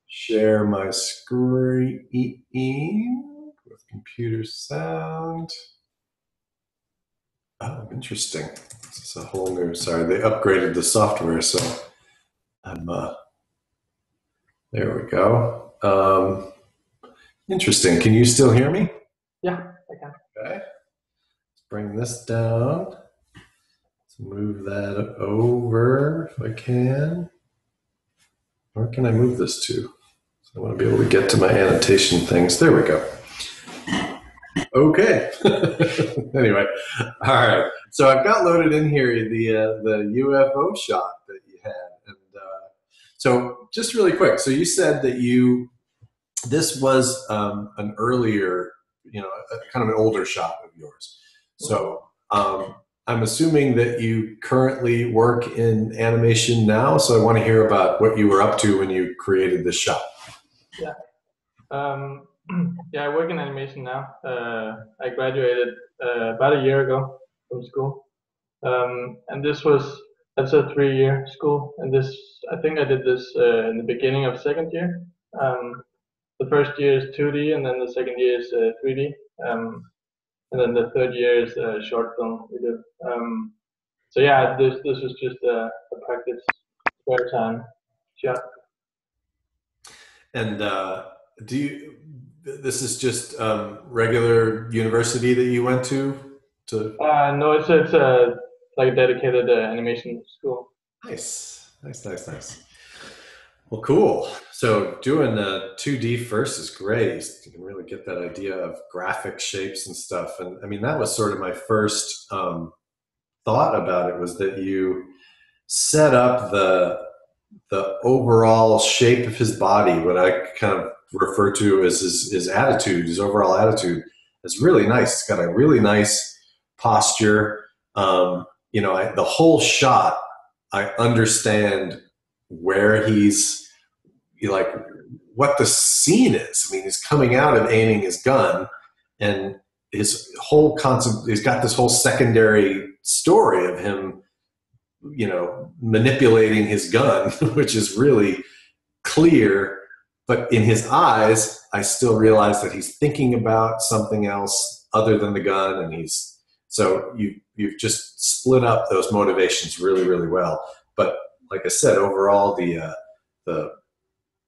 Share my screen with computer sound. Oh, interesting. This is a whole new. Sorry, they upgraded the software, so I'm. There we go. Interesting. Can you still hear me? Yeah, I can. Okay. Let's bring this down. Let's move that over if I can. Where can I move this to? So I want to be able to get to my annotation things. There we go. Okay. Anyway, all right. So I've got loaded in here the UFO shot that you had, and so just really quick. So you said that this was an earlier, kind of an older shot of yours. So I'm assuming that you currently work in animation now. So I want to hear about what you were up to when you created this shot. Yeah. Yeah, I work in animation now. I graduated about a year ago from school. And that's a 3-year school. And I think I did this in the beginning of second year. The first year is 2D, and then the second year is 3D. And then the third year is short film we do. So yeah, this was just a practice spare time shot. And do you? This is just regular university that you went to. No, it's a like dedicated animation school. Nice, nice, nice, nice. Well, cool. So doing 2D first is great. You can really get that idea of graphic shapes and stuff. And I mean, that was sort of my first thought about it, was that you set up the overall shape of his body, what I kind of refer to as his attitude, his overall attitude, is really nice. It's got a really nice posture. The whole shot, I understand where like what the scene is. I mean, he's coming out of aiming his gun, and his whole concept, he's got this whole secondary story of him, manipulating his gun, which is really clear. But in his eyes, I still realize that he's thinking about something else other than the gun, and you've just split up those motivations really, really well. But like I said, overall,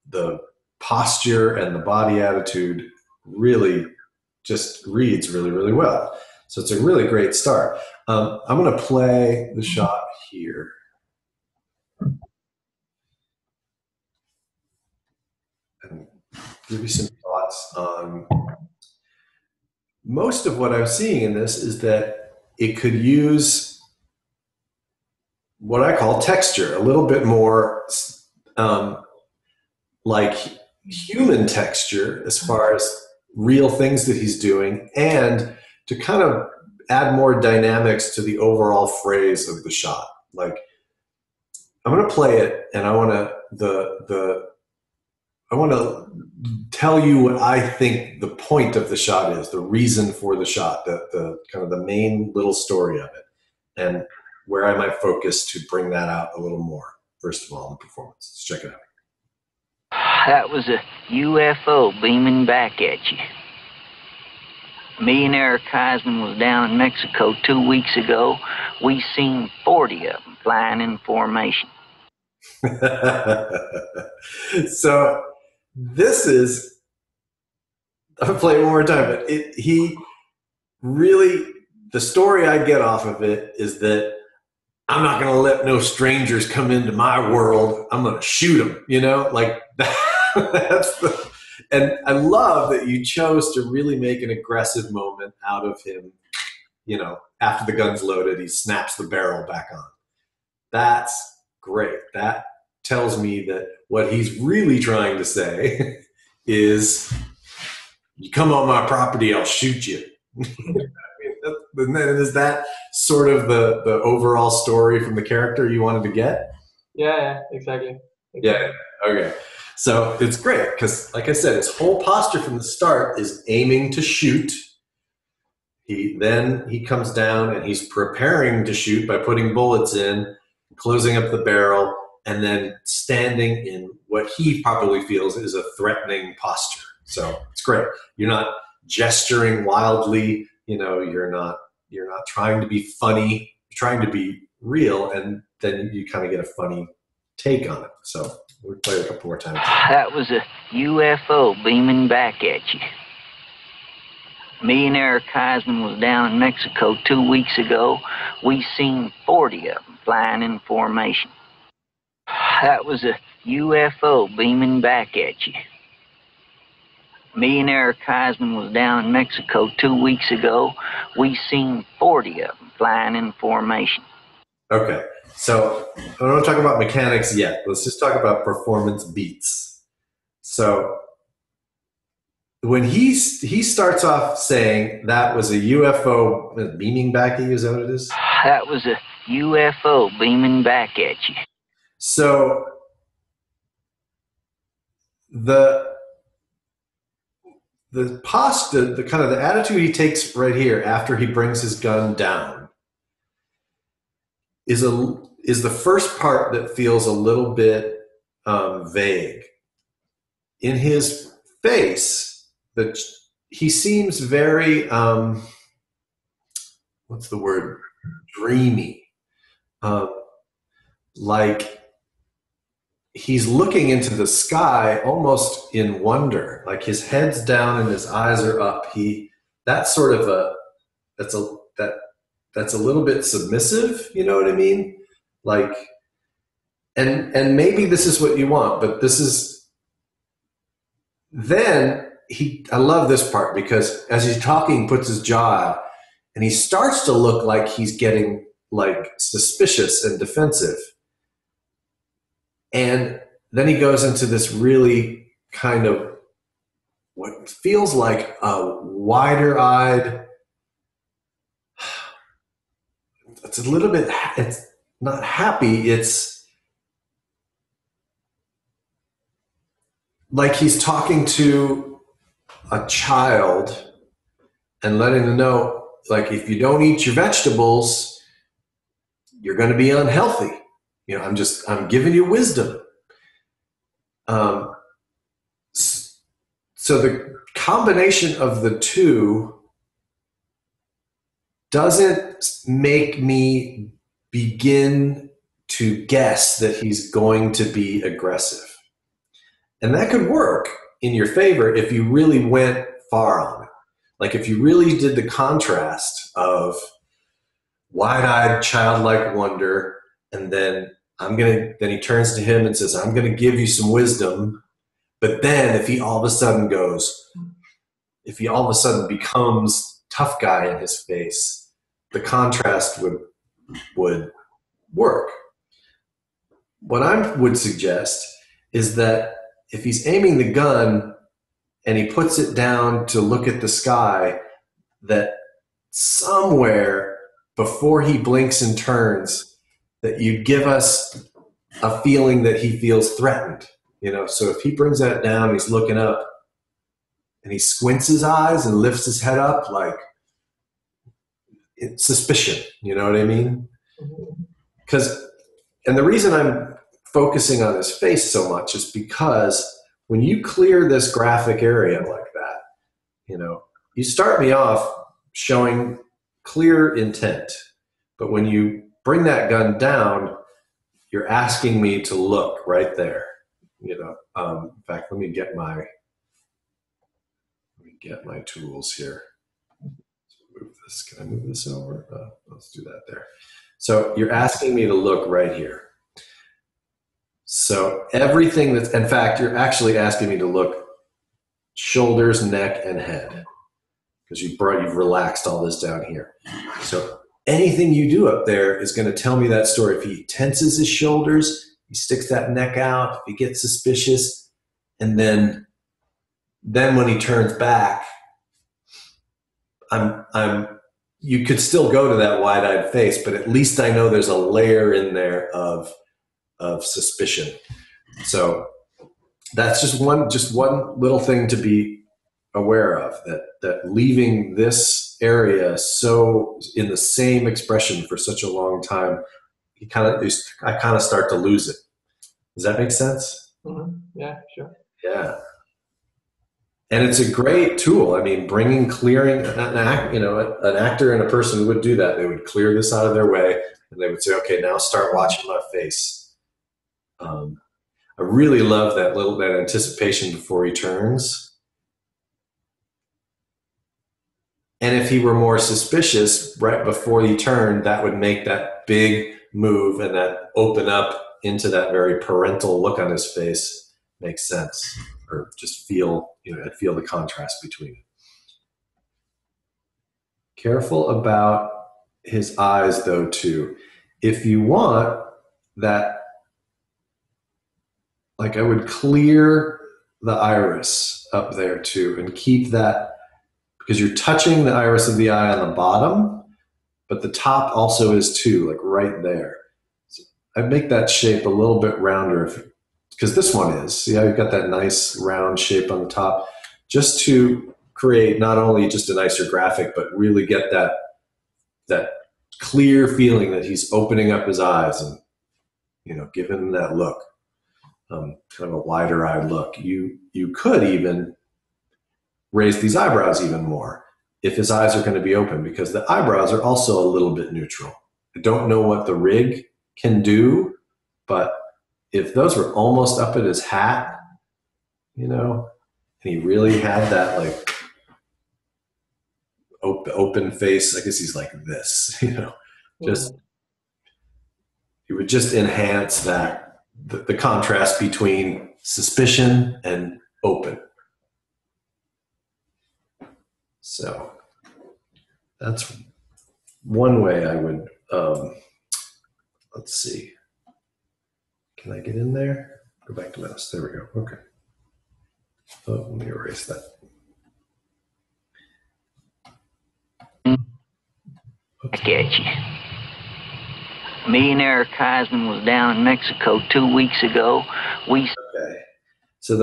the posture and the body attitude really just reads really, really well. So it's a really great start. I'm going to play the shot here. And give you some thoughts on most of what I'm seeing in this is that it could use what I call texture, a little bit more like human texture as far as real things that he's doing, and to kind of add more dynamics to the overall phrase of the shot. Like, I'm going to play it, and I want to tell you what I think the point of the shot is, the reason for the shot, the kind of the main little story of it, and where I might focus to bring that out a little more. First of all, in the performance. Let's check it out. That was a UFO beaming back at you. Me and Eric Heisman was down in Mexico 2 weeks ago. We seen 40 of them flying in formation. So this is, I'll play it one more time, but he really, the story I get off of it is that I'm not going to let no strangers come into my world. I'm going to shoot them, like that, and I love that you chose to really make an aggressive moment out of him. After the gun's loaded, he snaps the barrel back on. That's great. That tells me that what he's really trying to say is, you come on my property, I'll shoot you. Is that sort of the overall story from the character you wanted to get? Yeah, exactly. Yeah, okay. So it's great because, like I said, his whole posture from the start is aiming to shoot. Then he comes down and he's preparing to shoot by putting bullets in, closing up the barrel, and then standing in what he probably feels is a threatening posture. So it's great. You're not gesturing wildly, you're not trying to be funny, you're trying to be real, and then you kind of get a funny take on it. So we'll play it a couple more times. That was a UFO beaming back at you. Me and Eric Heisman was down in Mexico 2 weeks ago. We seen 40 of them flying in formation. That was a UFO beaming back at you. Me and Eric Heisman was down in Mexico 2 weeks ago. We seen 40 of them flying in formation. Okay, so I don't want to talk about mechanics yet. Let's just talk about performance beats. So when he starts off saying that was a UFO beaming back at you, is that what it is? That was a UFO beaming back at you. So the posture, the kind of the attitude he takes right here after he brings his gun down is the first part that feels a little bit vague. In his face, he seems very what's the word? Dreamy. Like he's looking into the sky almost in wonder, like his head's down and his eyes are up. That's a little bit submissive, you know what I mean? Like, and maybe this is what you want, but I love this part because as he's talking, he puts his jaw out and he starts to look like he's getting like suspicious and defensive. And then he goes into this really kind of what feels like a wider-eyed, it's a little bit, it's not happy, it's like he's talking to a child and letting them know, like, if you don't eat your vegetables, you're going to be unhealthy. I'm giving you wisdom. So the combination of the two doesn't make me begin to guess that he's going to be aggressive. And that could work in your favor if you really went far on it. Like if you really did the contrast of wide-eyed, childlike wonder, and then he turns to him and says, I'm going to give you some wisdom. But then if he all of a sudden becomes tough guy in his face, the contrast would work. What I would suggest is that if he's aiming the gun and he puts it down to look at the sky, that somewhere before he blinks and turns, that you give us a feeling that he feels threatened. So if he brings that down, he's looking up and he squints his eyes and lifts his head up, like it's suspicion, you know what I mean? And the reason I'm focusing on his face so much is because when you clear this graphic area like that, you start me off showing clear intent, but when you bring that gun down, you're asking me to look right there. In fact, let me get my tools here. Let's move this. Can I move this over? Let's do that there. So you're asking me to look right here. So everything in fact, you're actually asking me to look shoulders, neck, and head because you've relaxed all this down here. So anything you do up there is going to tell me that story. If he tenses his shoulders, he sticks that neck out, if he gets suspicious, and then when he turns back, you could still go to that wide-eyed face, but at least I know there's a layer in there of suspicion. So that's just one little thing to be aware of, that leaving this area so in the same expression for such a long time, I kind of start to lose it. Does that make sense? Yeah, sure. Yeah. And it's a great tool. I mean, clearing an actor and a person would do that. They would clear this out of their way, and they would say, "Okay, now start watching my face." I really love that anticipation before he turns. And if he were more suspicious right before he turned, that would make that big move and that open up into that very parental look on his face make sense, or just feel the contrast between it. Careful about his eyes, though, too. If you want that, like, I would clear the iris up there too and keep that, because you're touching the iris of the eye on the bottom, but the top also is too, like right there. So I'd make that shape a little bit rounder, because this one is. See how you've got that nice round shape on the top, just to create not only just a nicer graphic, but really get that clear feeling that he's opening up his eyes and, give him that look, kind of a wider-eyed look. You could even raise these eyebrows even more if his eyes are going to be open, because the eyebrows are also a little bit neutral. I don't know what the rig can do, but if those were almost up at his hat, and he really had that like open face, I guess he's like this, just, it would just enhance that, the contrast between suspicion and open. So that's one way I would, let's see. Can I get in there? Go back to mouse. There we go. Okay. Oh, let me erase that. I get you. Me and Eric Heisman was down in Mexico 2 weeks ago. Okay. So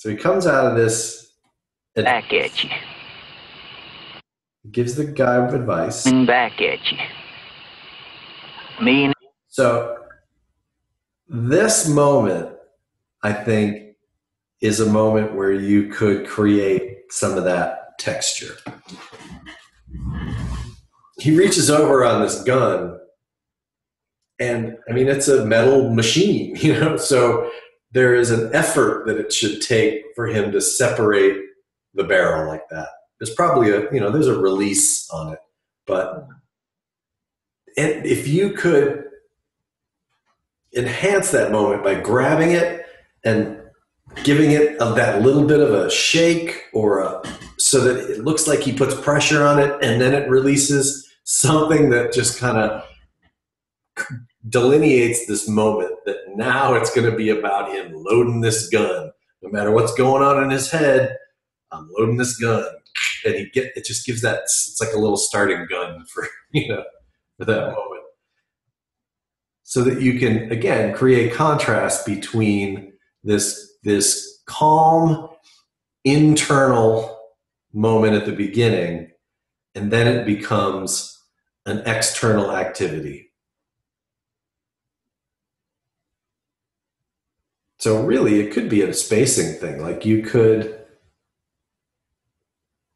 he comes out of this. Back at you. Gives the guy advice. And back at you. So this moment, I think, is a moment where you could create some of that texture. He reaches over on this gun, and I mean, it's a metal machine, so there is an effort that it should take for him to separate the barrel like that. There's probably there's a release on it, but if you could enhance that moment by grabbing it and giving it that little bit of a shake, so that it looks like he puts pressure on it and then it releases, something that just kind of delineates this moment that now it's going to be about him loading this gun. No matter what's going on in his head, I'm loading this gun. And it just gives that, it's like a little starting gun for that moment. So that you can, again, create contrast between this calm internal moment at the beginning, and then it becomes an external activity. So really, it could be a spacing thing. Like you could,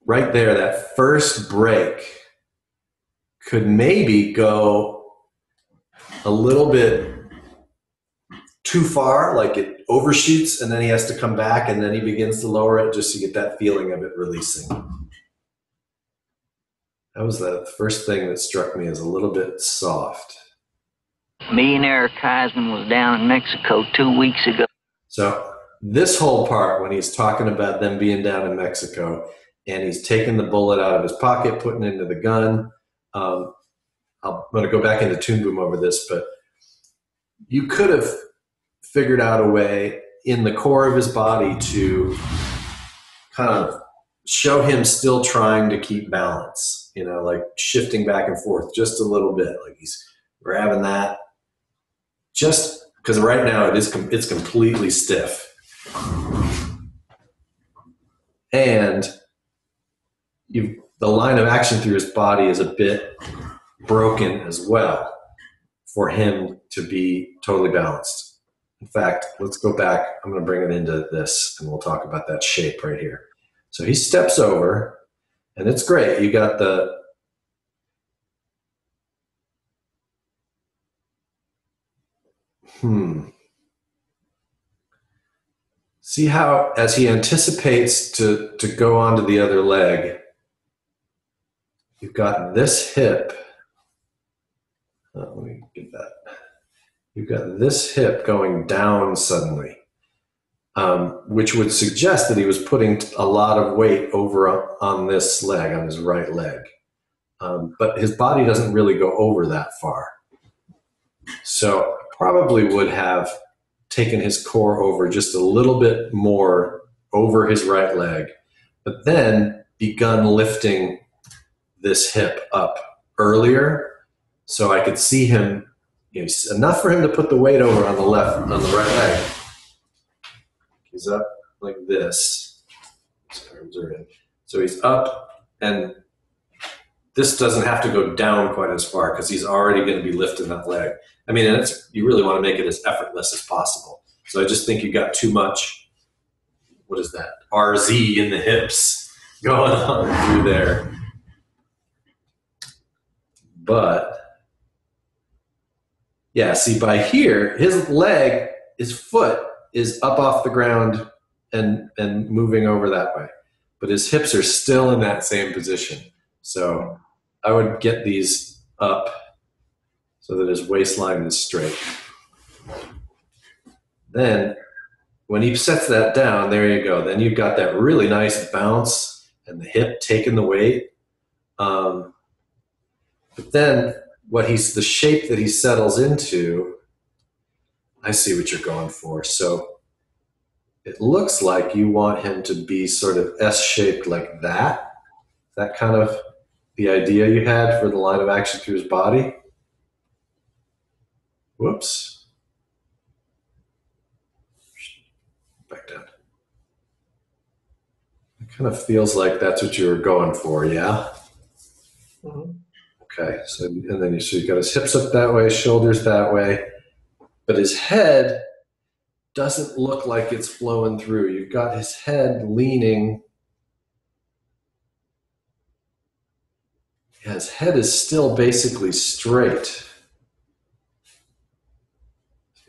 right there, that first break could maybe go a little bit too far, like it overshoots and then he has to come back and then he begins to lower it just to get that feeling of it releasing. That was the first thing that struck me as a little bit soft. Me and Eric Heisman was down in Mexico 2 weeks ago. So this whole part, when he's talking about them being down in Mexico and he's taking the bullet out of his pocket, putting it into the gun, I'm going to go back into Toon Boom over this, but you could have figured out a way in the core of his body to kind of show him still trying to keep balance, like shifting back and forth just a little bit, like he's grabbing that, just because right now it's completely stiff. And the line of action through his body is a bit broken as well, for him to be totally balanced. In fact, let's go back. I'm going to bring it into this, and we'll talk about that shape right here. So he steps over, and it's great. You got the See how, as he anticipates to go onto the other leg, you've got this hip. Let me get that. You've got this hip going down suddenly, which would suggest that he was putting a lot of weight over on this leg, on his right leg. But his body doesn't really go over that far. So probably would have taken his core over just a little bit more over his right leg, but then begun lifting this hip up earlier, so I could see him, enough for him to put the weight over on the right leg. He's up like this. His arms are in. So he's up, and this doesn't have to go down quite as far because he's already going to be lifting that leg. I mean, and you really want to make it as effortless as possible. So I just think you got too much, what is that, RZ in the hips going on through there. But, yeah, see, by here, his foot is up off the ground and moving over that way. But his hips are still in that same position. So I would get these up so that his waistline is straight. Then when he sets that down, there you go. Then you've got that really nice bounce and the hip taking the weight. But then the shape that he settles into, I see what you're going for. So it looks like you want him to be sort of S-shaped like that. That kind of the idea you had for the line of action through his body. Whoops. Back down. It kind of feels like that's what you were going for, yeah? Mm-hmm. Okay, so you've got his hips up that way, shoulders that way, but his head doesn't look like it's flowing through. You've got his head leaning. Yeah, his head is still basically straight.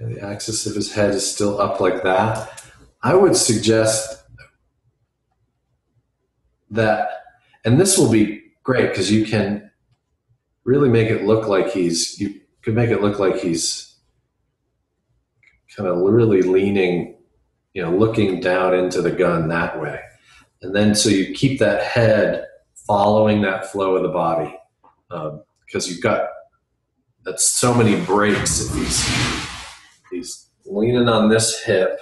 Yeah, the axis of his head is still up like that. I would suggest that, and this will be great because you can really make it look like he's kind of really leaning, looking down into the gun that way. And then so you keep that head following that flow of the body, because you've got that's so many breaks. If he's leaning on this hip,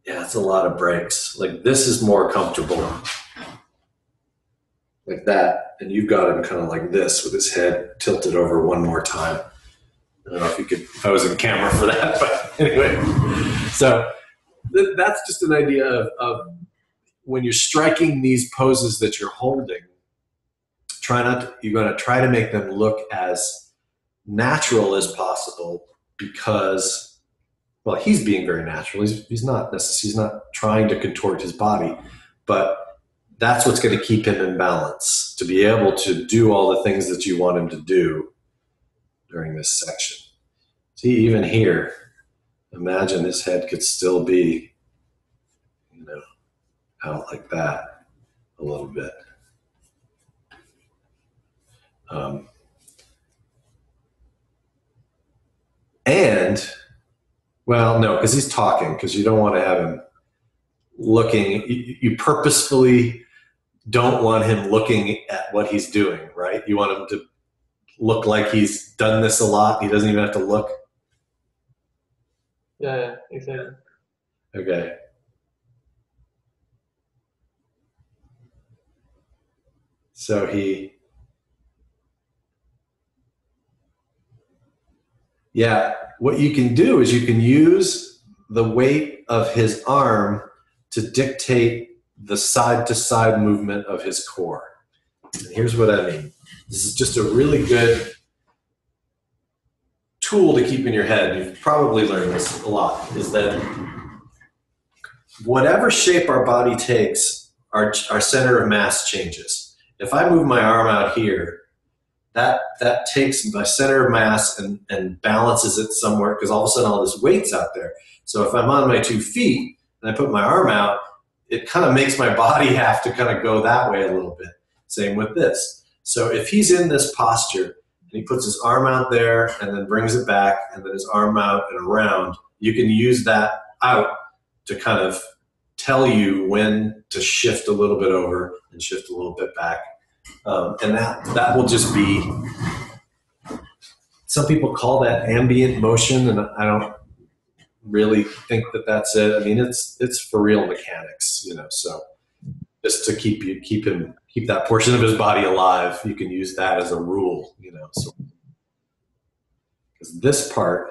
yeah, it's a lot of breaks. Like this is more comfortable, like that, and you've got him kind of like this with his head tilted over one more time. I don't know if I was in camera for that, but anyway. So that's just an idea of when you're striking these poses that you're holding, you're going to try to make them look as natural as possible because, well, he's being very natural. He's not trying to contort his body, but that's what's going to keep him in balance, to be able to do all the things that you want him to do during this section. See, even here, imagine his head could still be, out like that a little bit. And, well, no, because he's talking, because you don't want to have him looking. You purposefully don't want him looking at what he's doing, right? You want him to look like he's done this a lot. He doesn't even have to look. Yeah, exactly. Okay. So what you can do is you can use the weight of his arm to dictate the side-to-side movement of his core. And here's what I mean. This is just a really good tool to keep in your head, you've probably learned this a lot, is that whatever shape our body takes, our center of mass changes. If I move my arm out here, that takes my center of mass and balances it somewhere, because all of a sudden all this weight's out there. So if I'm on my 2 feet and I put my arm out, it kind of makes my body have to kind of go that way a little bit. Same with this. So if he's in this posture and he puts his arm out there and then brings it back and then his arm out and around, you can use that out to kind of tell you when to shift a little bit over and shift a little bit back. And that will just be, some people call that ambient motion, and I don't really think that that's it. I mean, it's for real mechanics, you know, so just to keep that portion of his body alive, you can use that as a rule, you know, so because this part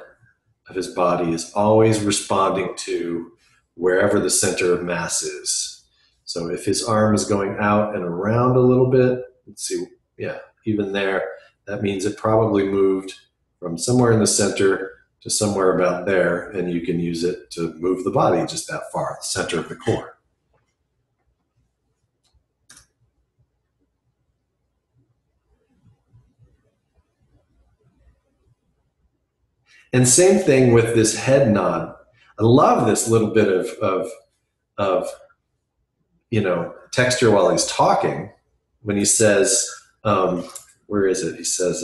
of his body is always responding to wherever the center of mass is. So if his arm is going out and around a little bit, let's see, yeah, even there, that means it probably moved from somewhere in the center to somewhere about there, and you can use it to move the body just that far, the center of the core. And same thing with this head nod. I love this little bit of you know, texture while he's talking, when he says, where is it? He says,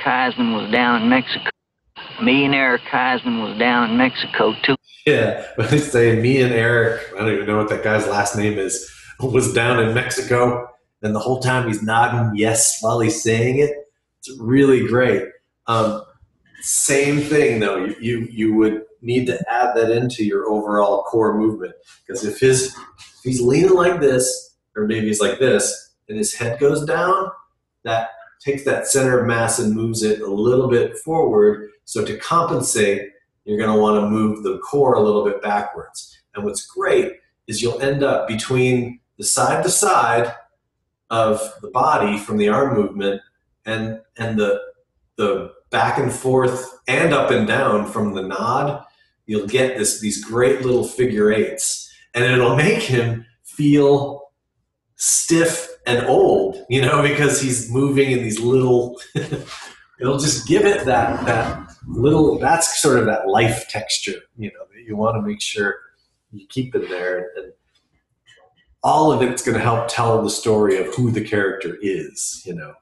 Kaisman was down in Mexico. Me and Eric Kaisman was down in Mexico too. yeah, when they say me and Eric, I don't even know what that guy's last name is, was down in Mexico, and the whole time he's nodding yes while he's saying it. It's really great. Same thing though, you would need to add that into your overall core movement, because if he's leaning like this, or maybe he's like this, and his head goes down, that takes that center of mass and moves it a little bit forward. So to compensate, you're going to want to move the core a little bit backwards. And what's great is you'll end up between the side to side of the body from the arm movement and the back and forth and up and down from the nod. You'll get these great little figure eights, and it'll make him feel stiff and old, you know, because he's moving in these little, it'll just give it that little, that's sort of that life texture, you know, that you want to make sure you keep in there. And all of it's going to help tell the story of who the character is, you know.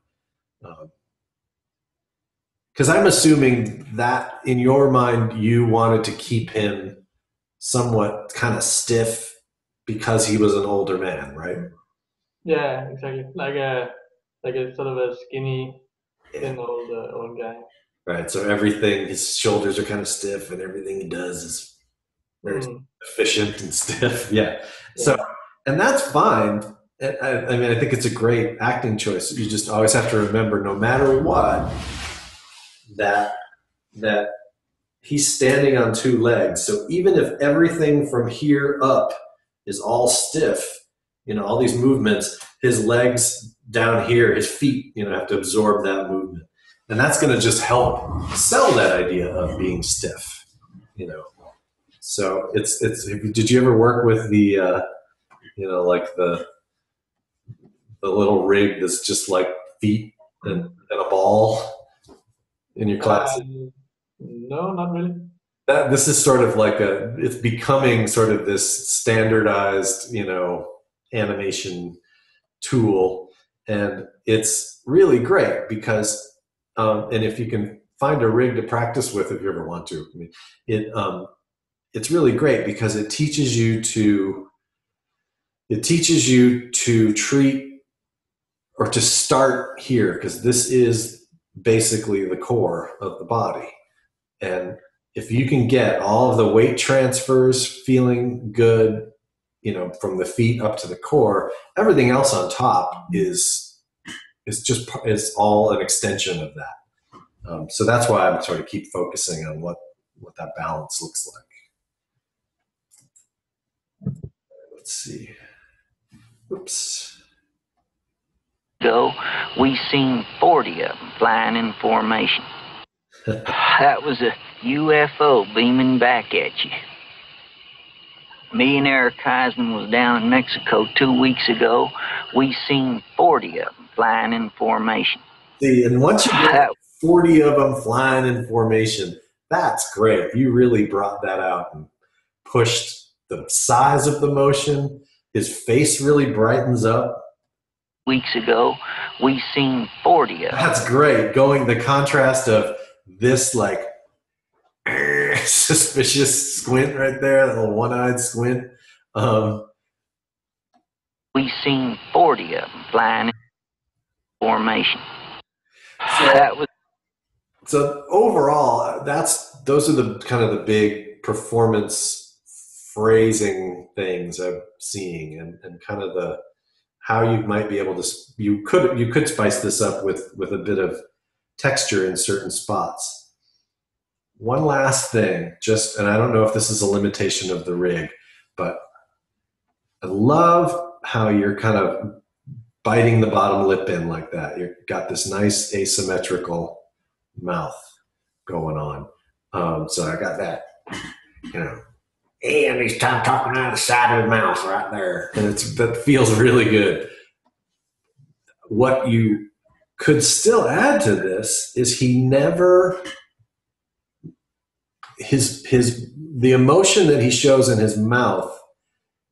Because I'm assuming that in your mind, you wanted to keep him somewhat kind of stiff because he was an older man, right? Yeah, exactly. Like a sort of a skinny, thin old guy. Right. So everything, his shoulders are kind of stiff, and everything he does is very efficient and stiff. Yeah. So, and that's fine. I mean, I think it's a great acting choice. You just always have to remember, no matter what, that he's standing on 2 legs. So even if everything from here up is all stiff, you know, all these movements, his legs down here, his feet, you know, have to absorb that movement. And that's going to just help sell that idea of being stiff, you know. So did you ever work with the, you know, like the little rig that's just like feet and a ball in your class? No, not really. This is sort of like it's becoming sort of this standardized, you know, animation tool, and it's really great because, and if you can find a rig to practice with, if you ever want to, I mean, it's really great because it teaches you to treat, or to start here, because this is basically the core of the body. And if you can get all of the weight transfers feeling good, you know, from the feet up to the core, everything else on top is all an extension of that. So that's why I'm sort of keep focusing on what that balance looks like. Let's see. Oops. We seen 40 of them flying in formation. That was a UFO beaming back at you. Me and Eric Heisman was down in Mexico 2 weeks ago. We seen 40 of them flying in formation. See, and once you get 40 of them flying in formation, that's great. You really brought that out and pushed the size of the motion. His face really brightens up. Weeks ago, we seen 40 of them. That's great. Going the contrast of this like suspicious squint right there, that little one-eyed squint. We seen 40 of them flying in formation. So overall, those are the kind of the big performance phrasing things I'm seeing, and kind of the how you might be able to you could spice this up with a bit of texture in certain spots. One last thing, and I don't know if this is a limitation of the rig, but I love how you're kind of biting the bottom lip in like that. You've got this nice asymmetrical mouth going on. So I got that, and he's talking out of the side of his mouth right there. And that feels really good. What you could still add to this is the emotion that he shows in his mouth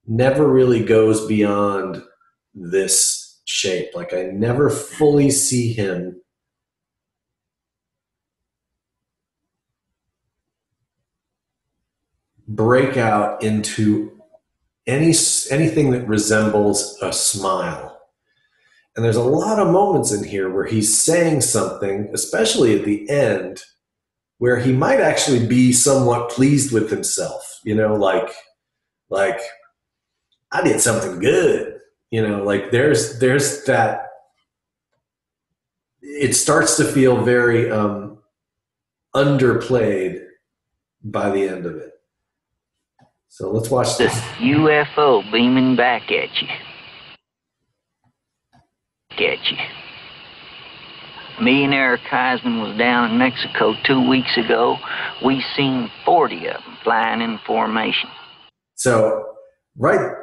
never really goes beyond this shape. Like I never fully see him break out into anything that resembles a smile. And there's a lot of moments in here where he's saying something, especially at the end, where he might actually be somewhat pleased with himself, like I did something good, like there's that. It starts to feel very underplayed by the end of it. So let's watch this. UFO beaming back at you. Me and Eric Heisman was down in Mexico 2 weeks ago. We seen 40 of them flying in formation. So,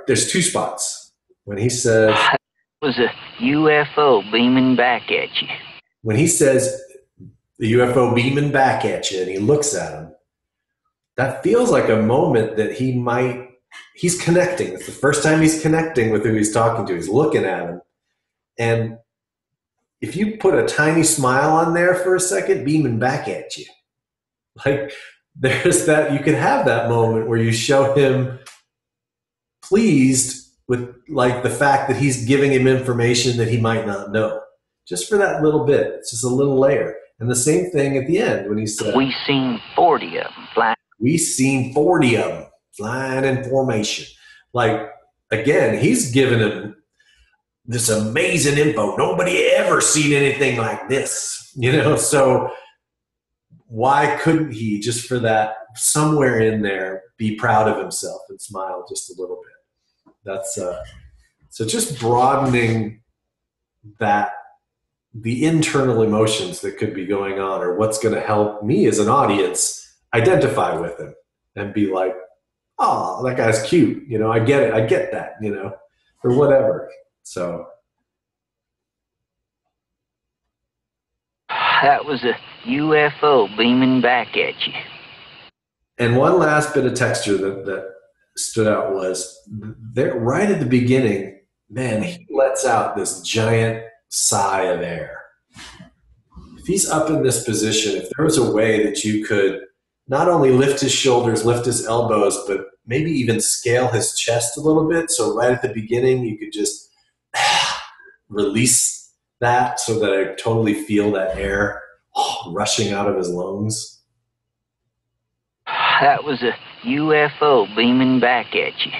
there's two spots. When he says... It was a UFO beaming back at you. When he says the UFO beaming back at you and he looks at him, that feels like a moment that he's connecting. It's the first time he's connecting with who he's talking to. He's looking at him. And if you put a tiny smile on there for a second, beaming back at you, like there's that, you can have that moment where you show him pleased with like the fact that he's giving him information that he might not know, just for that little bit. It's just a little layer. And the same thing at the end when he said, we seen 40 of them flying. We seen 40 of them flying in formation. Like, again, he's giving him this amazing info. Nobody ever seen anything like this, So why couldn't he, just for that, somewhere in there, be proud of himself and smile just a little bit? That's so just broadening the internal emotions that could be going on, or what's going to help me as an audience identify with him and be like, oh, that guy's cute. I get it. I get that, or whatever. So that was a UFO beaming back at you. And one last bit of texture that stood out was there right at the beginning, man, he lets out this giant sigh of air. If he's up in this position, if there was a way that you could not only lift his shoulders, lift his elbows, but maybe even scale his chest a little bit. So right at the beginning, you could just release that so that I totally feel that air rushing out of his lungs. That was a UFO beaming back at you.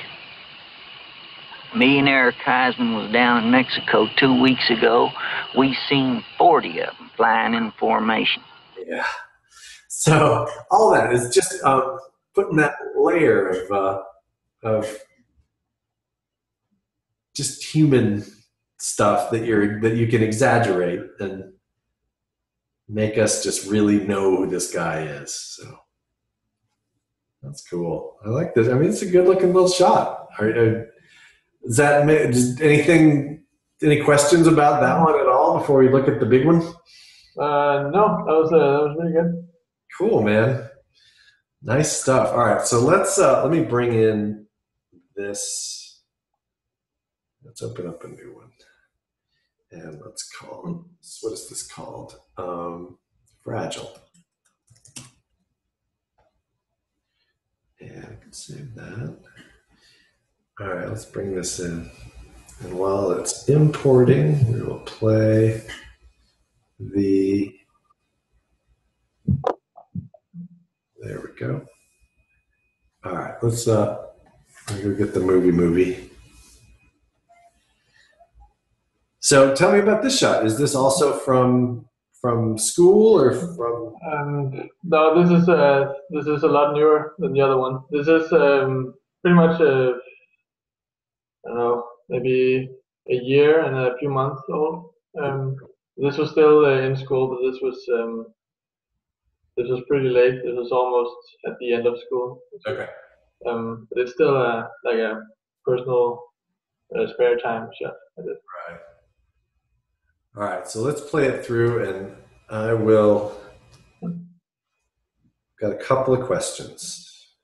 Me and Eric Heisman was down in Mexico 2 weeks ago. We seen 40 of them flying in formation. Yeah. So all that is just putting that layer of just human stuff that you can exaggerate, and make us just really know who this guy is. So that's cool. I like this. I mean, it's a good looking little shot. Is that any questions about that one at all before we look at the big one? No, that was really good. Cool, man. Nice stuff. All right, so let me bring in this. Let's open up a new one, and let's call it. What is this called? Fragile. And I can save that. All right, let's bring this in. And while it's importing, we will play there we go. All right, let's go get the movie. So tell me about this shot. Is this also from school or from? No, this is a lot newer than the other one. This is pretty much I don't know, maybe a year and a few months old. This was still in school, but this was pretty late. It was almost at the end of school. Okay. But it's still like a personal spare time shot. Right. All right, so let's play it through, and I will. Got a couple of questions.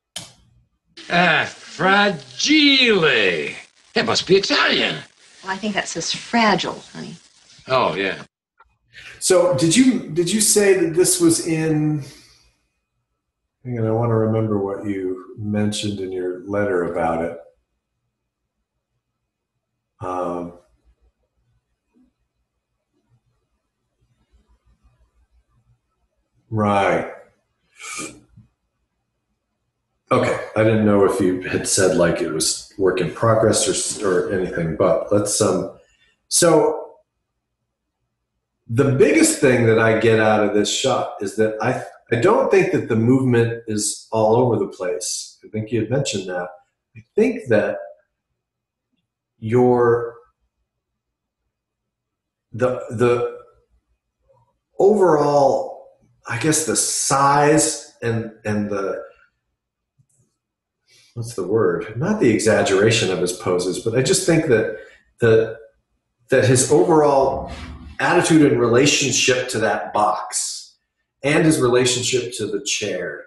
Fragile. That must be Italian. Well, I think that says fragile, honey. Oh, yeah. So did you say that this was in? Hang on, I want to remember what you mentioned in your letter about it. Right. Okay, I didn't know if you had said like it was work in progress or anything, but let's so the biggest thing that I get out of this shot is that I don't think that the movement is all over the place. I think you had mentioned that. I think that the overall, I guess the size and the, what's the word? Not the exaggeration of his poses, but I just think that that his overall attitude and relationship to that box and his relationship to the chair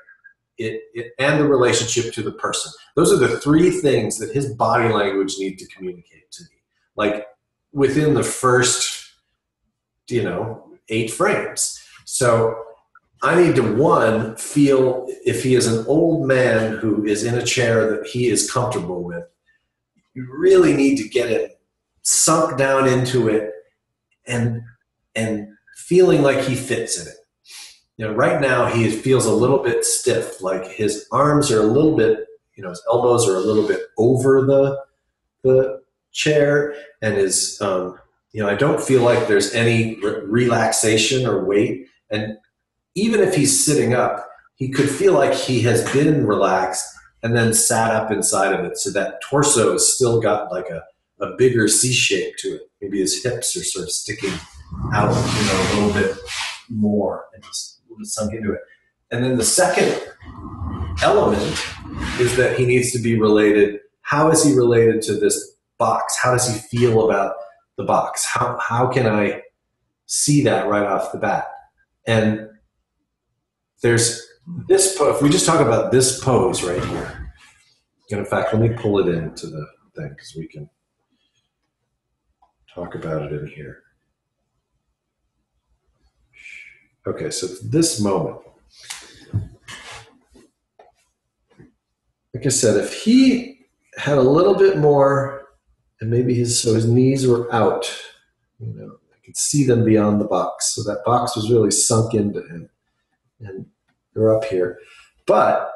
and the relationship to the person. Those are the three things that his body language needs to communicate to me. Like within the first, 8 frames. So I need to, one, feel if he is an old man who is in a chair that he is comfortable with, you really need to get it sunk down into it and feeling like he fits in it. Right now he feels a little bit stiff, like his arms are a little bit, his elbows are a little bit over the chair, and his, I don't feel like there's any relaxation or weight. And even if he's sitting up, he could feel like he has been relaxed and then sat up inside of it. So that torso has still got like a bigger C shape to it. Maybe his hips are sort of sticking out, a little bit more and just a little sunk into it. And then the second element is that he needs to be related. How is he related to this box? How does he feel about the box? How can I see that right off the bat? And there's this pose. If we just talk about this pose right here, and in fact, let me pull it into the thing because we can talk about it in here. Okay, so this moment, like I said, if he had a little bit more, and maybe his knees were out, I could see them beyond the box. So that box was really sunk into him, and they're up here. But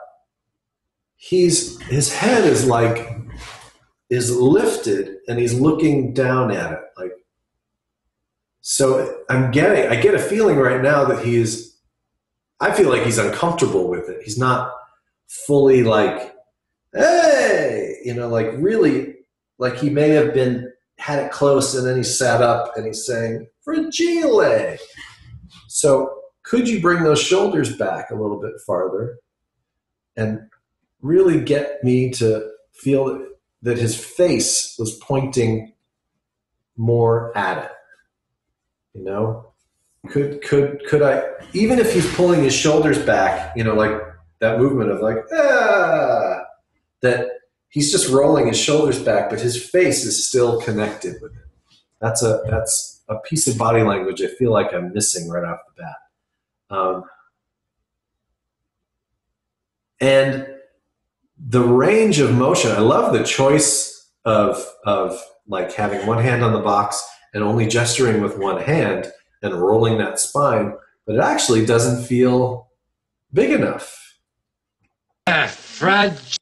his head is lifted, and he's looking down at it. So I get a feeling right now that I feel like he's uncomfortable with it. He's not fully like, hey, really, like he may have had it close and then he sat up and he's saying, fragile. So could you bring those shoulders back a little bit farther and really get me to feel that his face was pointing more at it? You know, could I, even if he's pulling his shoulders back, you know, like that movement of like, that he's just rolling his shoulders back, but his face is still connected with it. That's a piece of body language I feel like I'm missing right off the bat. And the range of motion, I love the choice of like having one hand on the box and only gesturing with one hand and rolling that spine, but it actually doesn't feel big enough. Fragile.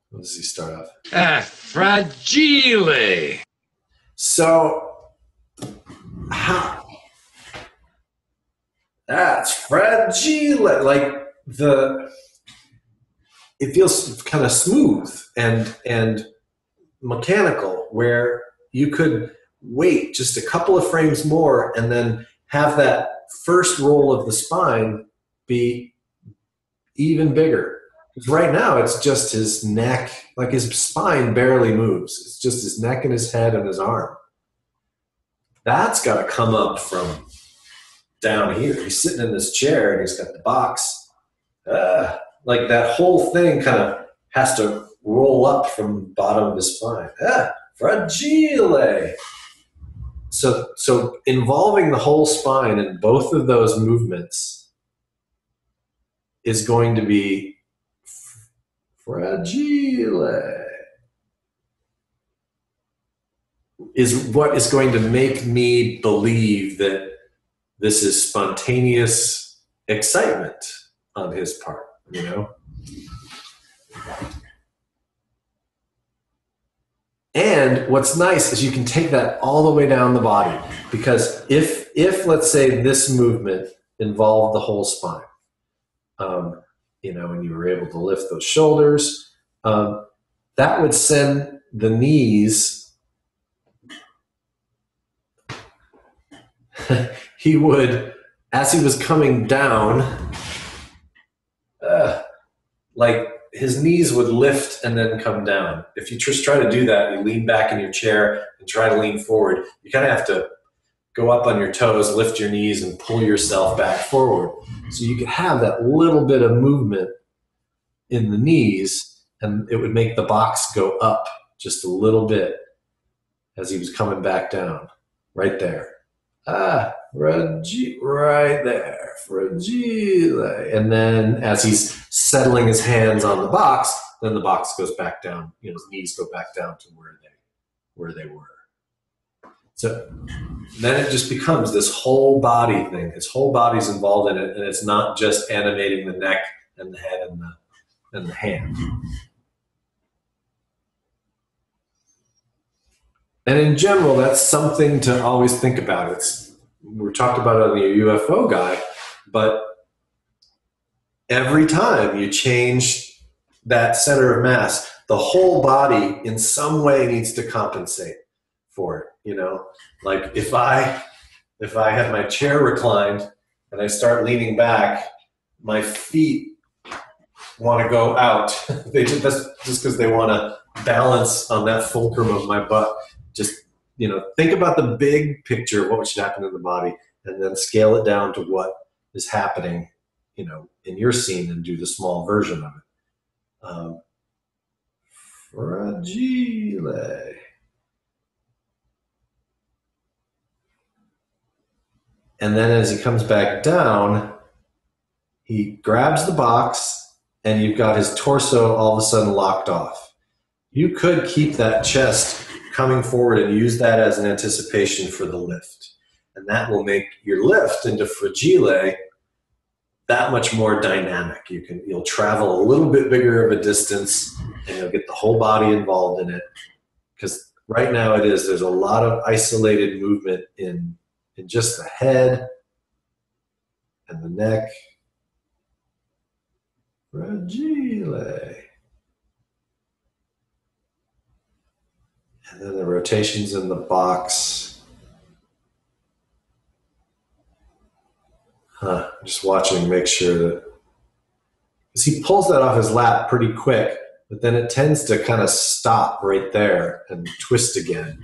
What does he start off? Fragile. So, that's fragile. Like it feels kind of smooth and mechanical, where you could wait just a couple of frames more and then have that first roll of the spine be even bigger. Because right now it's just his neck, like his spine barely moves. It's just his neck and his head and his arm. That's got to come up from down here. He's sitting in this chair and he's got the box. Like that whole thing kind of has to roll up from the bottom of his spine. Fragile. So involving the whole spine in both of those movements is going to be fragile. Is what is going to make me believe that this is spontaneous excitement on his part, you know? And what's nice is you can take that all the way down the body, because if let's say this movement involved the whole spine, you know, and you were able to lift those shoulders, that would send the knees, he would, as he was coming down, like his knees would lift and then come down. If you just try to do that, you lean back in your chair and try to lean forward, you kind of have to go up on your toes, lift your knees, and pull yourself back forward. So you could have that little bit of movement in the knees, and it would make the box go up just a little bit as he was coming back down. Right there. Right there. Fragile. And then as he's settling his hands on the box, then the box goes back down, you know, his knees go back down to where they were. So then it just becomes this whole body thing. His whole body's involved in it, and it's not just animating the neck and the head and the hand. And in general, that's something to always think about. We talked about it on the UFO guy, but every time you change that center of mass, the whole body in some way needs to compensate for it. You know, like if I have my chair reclined and I start leaning back, my feet want to go out. That's just because they want to balance on that fulcrum of my butt. Just, you know, think about the big picture of what should happen in the body and then scale it down to what is happening, you know, in your scene, and do the small version of it. Fragile. And then as he comes back down, he grabs the box and you've got his torso all of a sudden locked off. You could keep that chest coming forward and use that as an anticipation for the lift. And that will make your lift into fragile that much more dynamic. You'll travel a little bit bigger of a distance and you'll get the whole body involved in it. Because right now there's a lot of isolated movement in just the head and the neck. Fragile. And then the rotations in the box. Just watching, make sure that, because he pulls that off his lap pretty quick, but then it tends to kind of stop right there and twist again.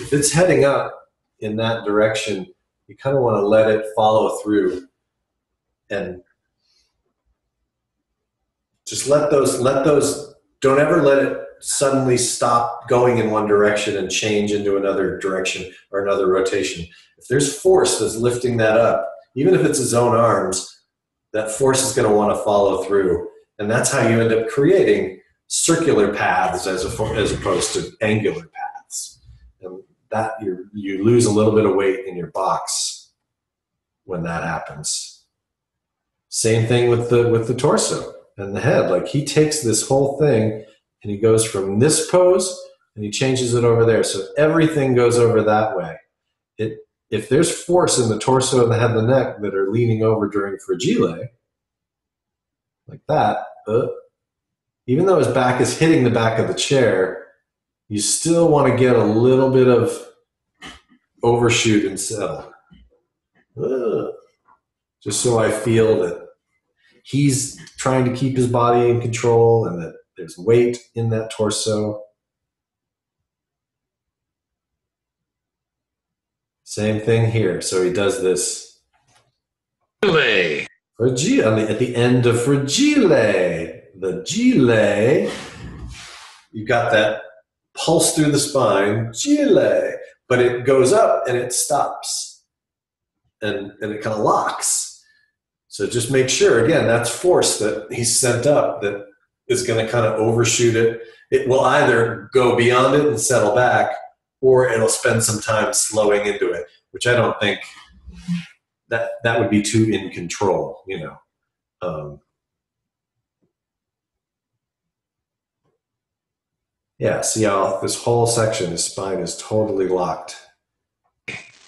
If it's heading up in that direction, you kind of want to let it follow through and just let those, don't ever let it suddenly stop going in one direction and change into another direction or another rotation. If there's force that's lifting that up, even if it's his own arms, that force is going to want to follow through. And that's how you end up creating circular paths as opposed to angular paths. And that you lose a little bit of weight in your box when that happens. Same thing with the torso and the head. Like, he takes this whole thing and he goes from this pose and he changes it over there. So everything goes over that way. If there's force in the torso and the head and the neck that are leaning over during fragile, like that, even though his back is hitting the back of the chair, you still want to get a little bit of overshoot and settle. Just so I feel that he's trying to keep his body in control and that there's weight in that torso. Same thing here. So he does this. Fragile. At the end of fragile, the gile, you've got that pulse through the spine, gile, but it goes up and it stops and it kind of locks. So just make sure, again, that's force that he's sent up that is going to kind of overshoot it. It will either go beyond it and settle back, or it'll spend some time slowing into it, which I don't think that would be too in control, you know. Yeah, see how this whole section, his spine is totally locked.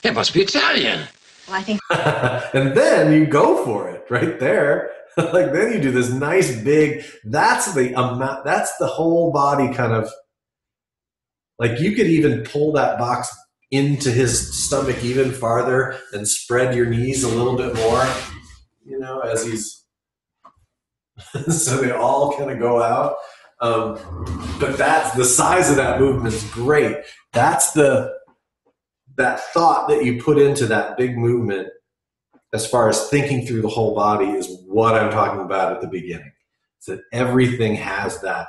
It must be Italian. Well, I think. And then you go for it right there. Like, then you do this nice big, that's the whole body kind of, like, you could even pull that box into his stomach even farther and spread your knees a little bit more, you know, as he's, so they all kind of go out. But that's the size of that movement is great. That's that thought that you put into that big movement as far as thinking through the whole body is what I'm talking about at the beginning. So that everything has that,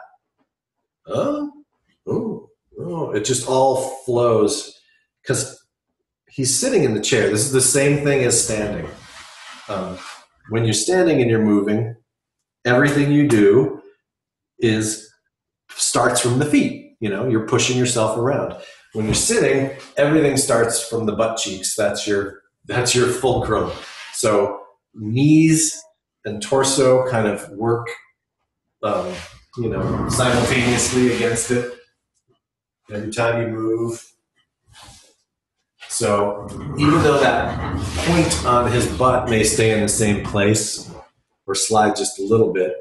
it just all flows, because he's sitting in the chair. This is the same thing as standing. When you're standing and you're moving, everything you do starts from the feet. You know, you're pushing yourself around. When you're sitting, everything starts from the butt cheeks. That's your fulcrum. So knees and torso kind of work, simultaneously against it every time you move. So even though that point on his butt may stay in the same place or slide just a little bit,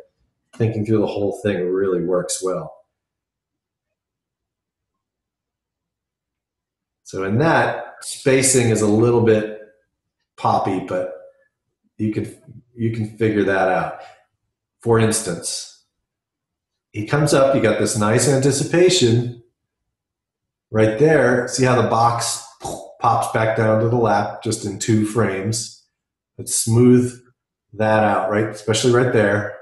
thinking through the whole thing really works well. So in that, spacing is a little bit poppy, but you can figure that out. For instance, he comes up, you got this nice anticipation right there. See how the box pops back down to the lap just in 2 frames. Let's smooth that out, right? Especially right there.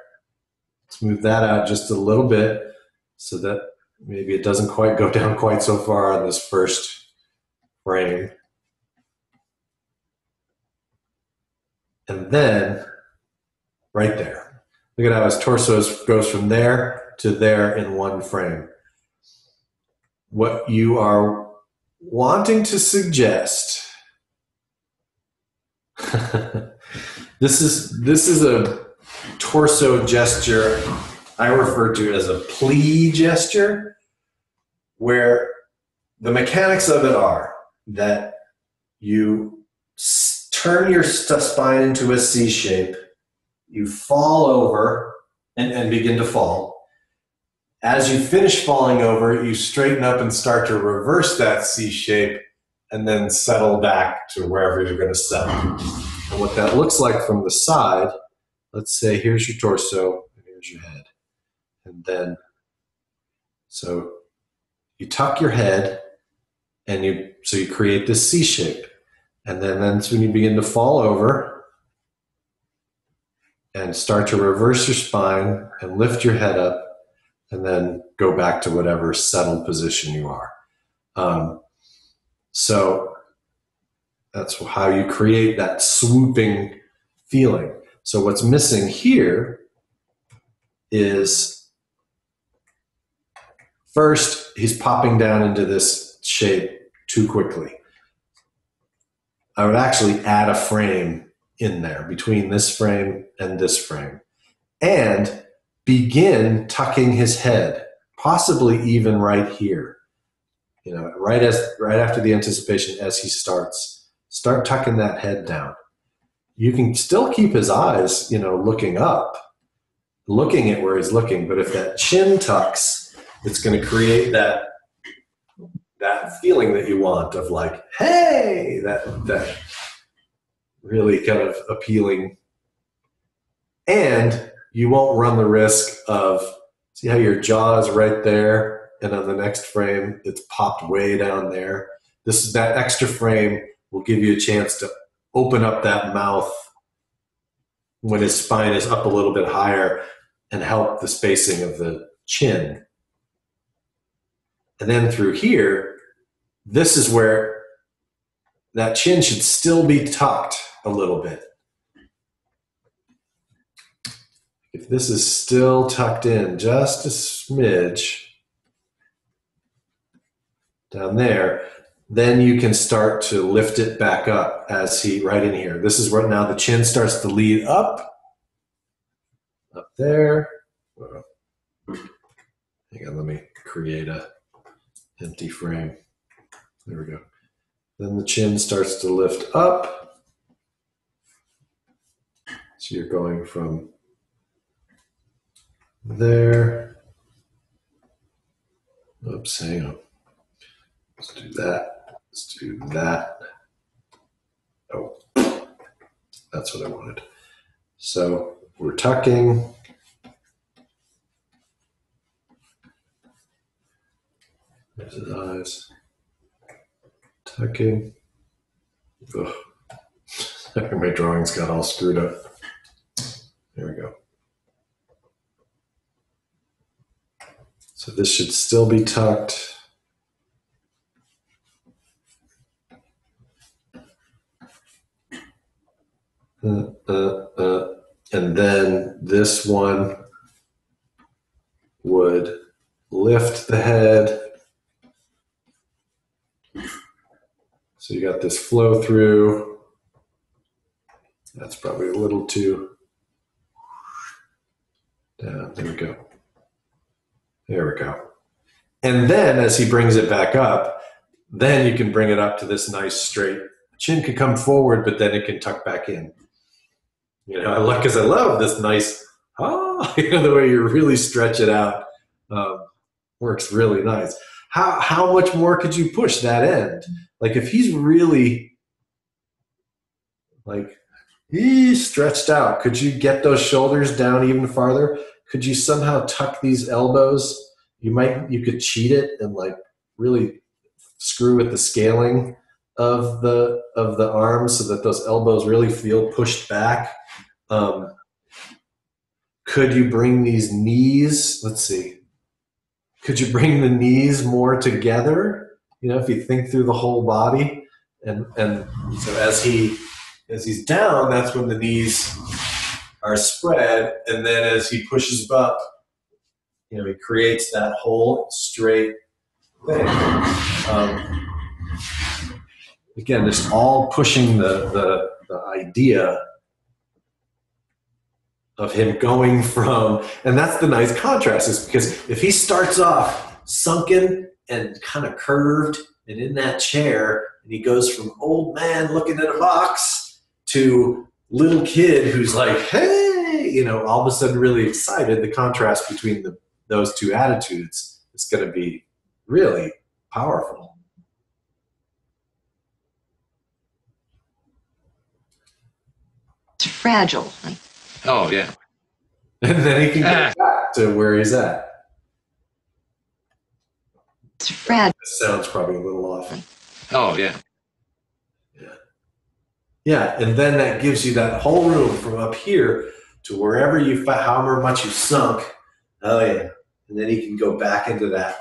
Smooth that out just a little bit so that maybe it doesn't quite go down quite so far on this first frame. And then right there. Look at how his torso goes from there to there in 1 frame. What you are wanting to suggest, this is a torso gesture I refer to as a plie gesture, where the mechanics of it are that you turn your spine into a C shape, you fall over and begin to fall. As you finish falling over, you straighten up and start to reverse that C shape and then settle back to wherever you're going to settle. And what that looks like from the side, let's say here's your torso and here's your head. And then, so you tuck your head and you create this C shape. And then that's when you begin to fall over and start to reverse your spine and lift your head up and then go back to whatever settled position you are. So that's how you create that swooping feeling. So what's missing here is, first, he's popping down into this shape too quickly. I would actually add a frame in there between this frame and this frame and begin tucking his head, possibly even right here. You know, right after the anticipation, as he start tucking that head down. You can still keep his eyes, you know, looking up, looking at where he's looking, but if that chin tucks, it's going to create that feeling that you want of like, hey, that really kind of appealing. And you won't run the risk of, see how your jaw is right there, and on the next frame, it's popped way down there. That extra frame will give you a chance to open up that mouth when his spine is up a little bit higher and help the spacing of the chin. And then through here, this is where that chin should still be tucked a little bit. If this is still tucked in just a smidge down there, then you can start to lift it back up right in here. This is where now the chin starts to lead up there. Hang on, let me create a empty frame. There we go. Then the chin starts to lift up. So you're going from there. Oops, hang on. Let's do that. Let's do that. Oh, that's what I wanted. So we're tucking. There's his eyes. Tucking. Ugh. My drawings got all screwed up. There we go. So this should still be tucked. And then this one would lift the head. So you got this flow through. That's probably a little too down. There we go. There we go. And then as he brings it back up, then you can bring it up to this nice straight. Chin can come forward, but then it can tuck back in. You know, because I love this nice, the way you really stretch it out works really nice. How much more could you push that end? Like if he's really, like, he's stretched out, could you get those shoulders down even farther? Could you somehow tuck these elbows? You could cheat it and like really screw with the scaling of the arms so that those elbows really feel pushed back. Could you bring these knees? Let's see. Could you bring the knees more together? You know, if you think through the whole body, and so as he's down, that's when the knees are spread, and then as he pushes up, you know, he creates that whole straight thing. Again, just all pushing the idea of him going from, and that's the nice contrast, is because if he starts off sunken and kind of curved and in that chair, and he goes from old man looking at a box to little kid who's like, hey, you know, all of a sudden really excited, the contrast between those two attitudes is going to be really powerful. It's fragile, honey. Oh, yeah. And then he can get back to where he's at. It's fragile. This sounds probably a little off. Oh, yeah. Yeah, and then that gives you that whole room from up here to wherever however much you sunk. Oh yeah, and then he can go back into that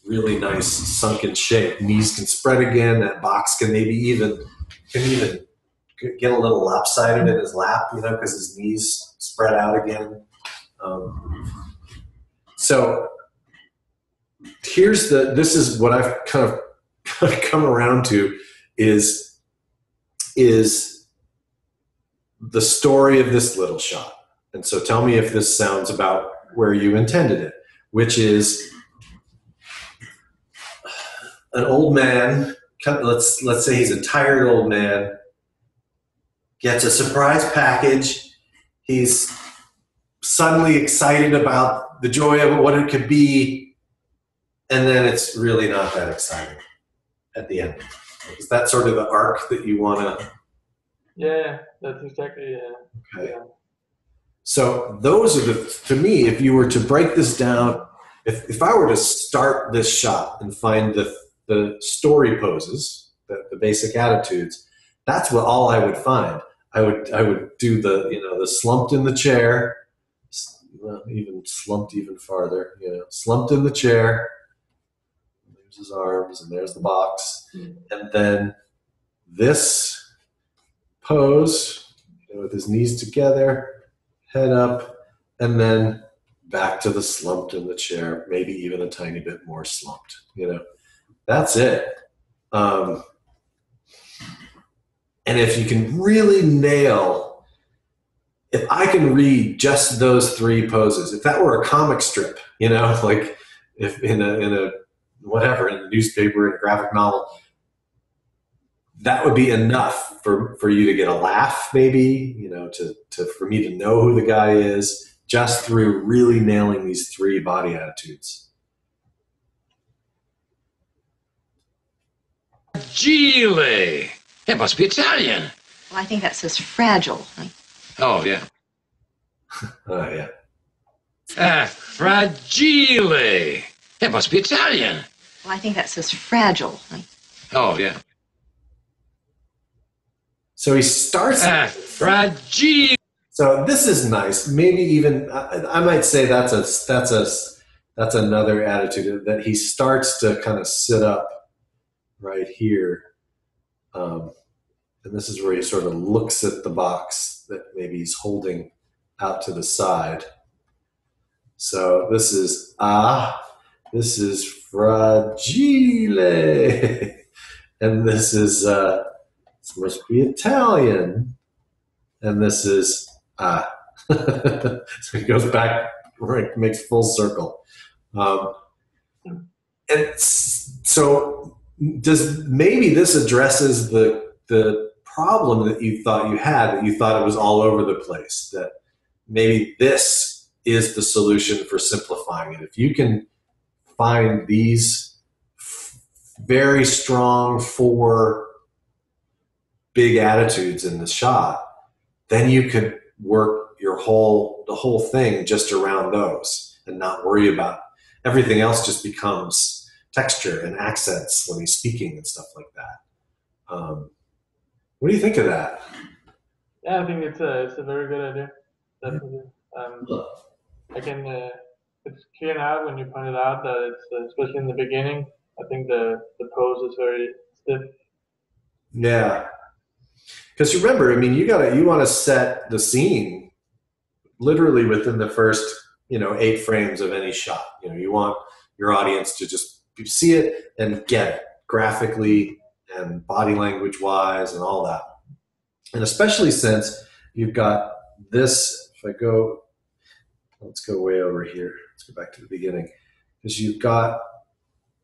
really nice sunken shape. Knees can spread again. That box can maybe even get a little lopsided in his lap, because his knees spread out again. So this is what I've kind of come around to is the story of this little shot. And so tell me if this sounds about where you intended it, which is an old man, let's say he's a tired old man, gets a surprise package. He's suddenly excited about the joy of what it could be, and then it's really not that exciting at the end. Is that sort of the arc that you want to? Yeah, that's exactly. Okay. Yeah. So those are to me, if you were to break this down, if I were to start this shot and find the story poses, the basic attitudes, that's all I would find. I would do the slumped in the chair, even slumped even farther, slumped in the chair. There's his arms, and there's the box. And then this pose, with his knees together, head up, and then back to the slumped in the chair, maybe even a tiny bit more slumped. That's it. And if you can really nail, if I can read just those three poses, if that were a comic strip, like if in a whatever, in a newspaper, in a graphic novel, that would be enough for you to get a laugh, maybe, for me to know who the guy is, just through really nailing these three body attitudes. Gile! It must be Italian. Well, I think that says fragile, honey. Oh, yeah. Oh, yeah. Fragile. It must be Italian. Well, I think that says fragile, honey. Oh, yeah. So he starts. Fragile. So this is nice. Maybe even I might say that's another attitude, that he starts to kind of sit up right here, and this is where he sort of looks at the box that maybe he's holding out to the side. So this is fragile, and this is this must be Italian, and this is so he goes back, right, makes full circle, and so maybe this addresses the problem that you thought you had, that you thought it was all over the place, that maybe this is the solution for simplifying it. If you can find these very strong four big attitudes in the shot, then you could work the whole thing just around those and not worry about everything else. Just becomes texture and accents when he's speaking and stuff like that. What do you think of that? Yeah, I think it's a very good idea. Definitely. I can. It's clear now when you pointed out that it's especially in the beginning. I think the pose is very stiff. Yeah, because remember, you want to set the scene literally within the first 8 frames of any shot. You want your audience to just see it and get it graphically and body language wise and all that. And especially since you've got this, let's go way over here. Let's go back to the beginning, because you've got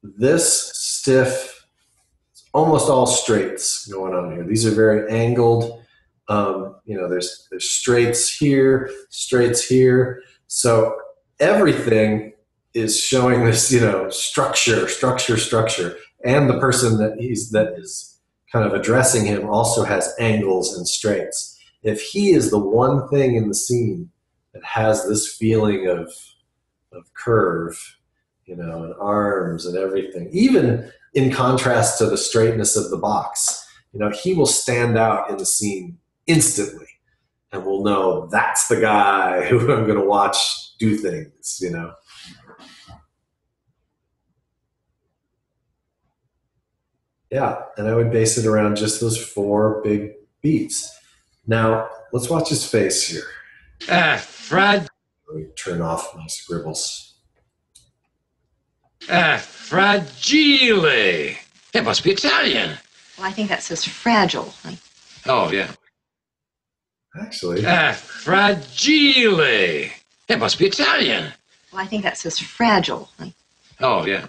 this stiff, almost all straights going on here. These are very angled. There's straights here, straights here. So everything is showing this, structure, and the person that is kind of addressing him also has angles and straights. if he is the one thing in the scene that has this feeling of curve, and arms and everything, even in contrast to the straightness of the box, he will stand out in the scene instantly, and we'll know that's the guy who I'm going to watch do things. Yeah, and I would base it around just those 4 big beats. Now, let's watch his face here. Fred. Let me turn off my scribbles. Fragile. It must be Italian. Well, I think that says fragile. Oh, yeah. Actually. Fragile. It must be Italian. Well, I think that says fragile. Oh, yeah.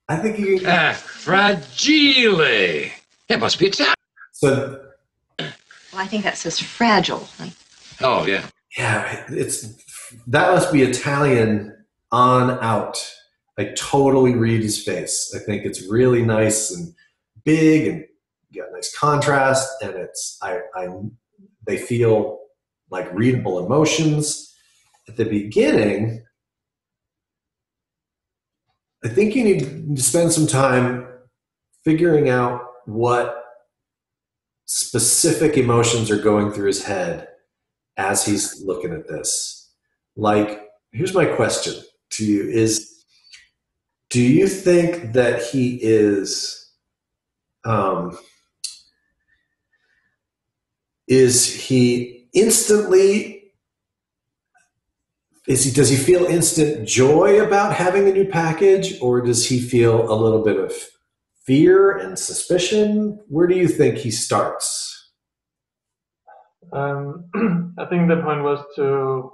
I think you. Fragile. It must be Italian. So. Well, I think that says fragile. Oh, yeah. Yeah, that must be Italian on out. I totally read his face. I think it's really nice and big, and you got nice contrast, and they feel like readable emotions. At the beginning, I think you need to spend some time figuring out what specific emotions are going through his head as he's looking at this. Like, here's my question to you is, do you think that he is he instantly, does he feel instant joy about having a new package, or does he feel a little bit of fear and suspicion? Where do you think he starts? I think the point was to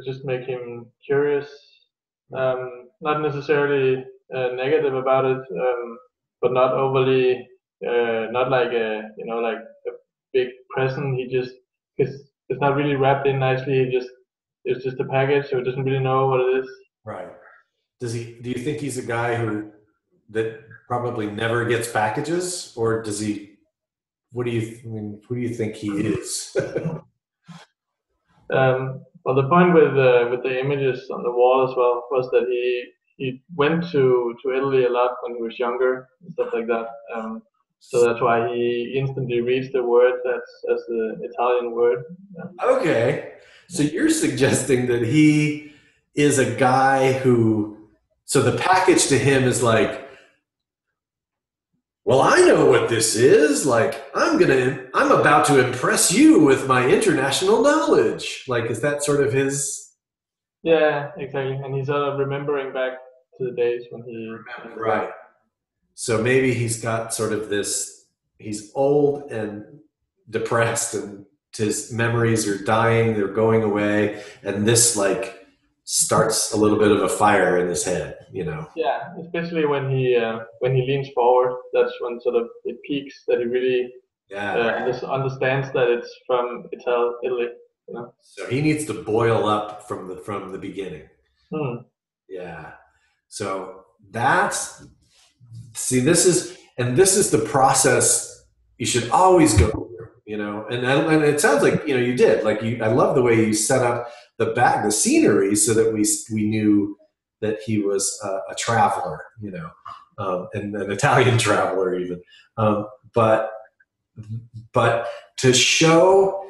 just make him curious, not necessarily negative about it, but not overly, not like like a big present. He just, it's not really wrapped in nicely. It's just a package, so he doesn't really know what it is. Right. Do you think he's a guy that probably never gets packages, or does he? Who do you think he is? Well, the point with the images on the wall as well was that he went to Italy a lot when he was younger and stuff like that. So that's why he instantly reads the word as the Italian word. Okay, so you're suggesting that he is a guy so the package to him is like, well, I know what this is. Like, I'm about to impress you with my international knowledge. Like, is that sort of his? Yeah, exactly. And he's sort of remembering back to the days when he. Right. So maybe he's got sort of this, he's old and depressed, and his memories are dying, they're going away. And this starts a little bit of a fire in his head, Yeah, especially when he leans forward, that's when sort of it peaks that he really understands that it's from Italy. So he needs to boil up from the beginning. Yeah. So this is the process you should always go through, and it sounds like you did. I love the way you set up the scenery so that we knew that he was a traveler, and an Italian traveler even. But to show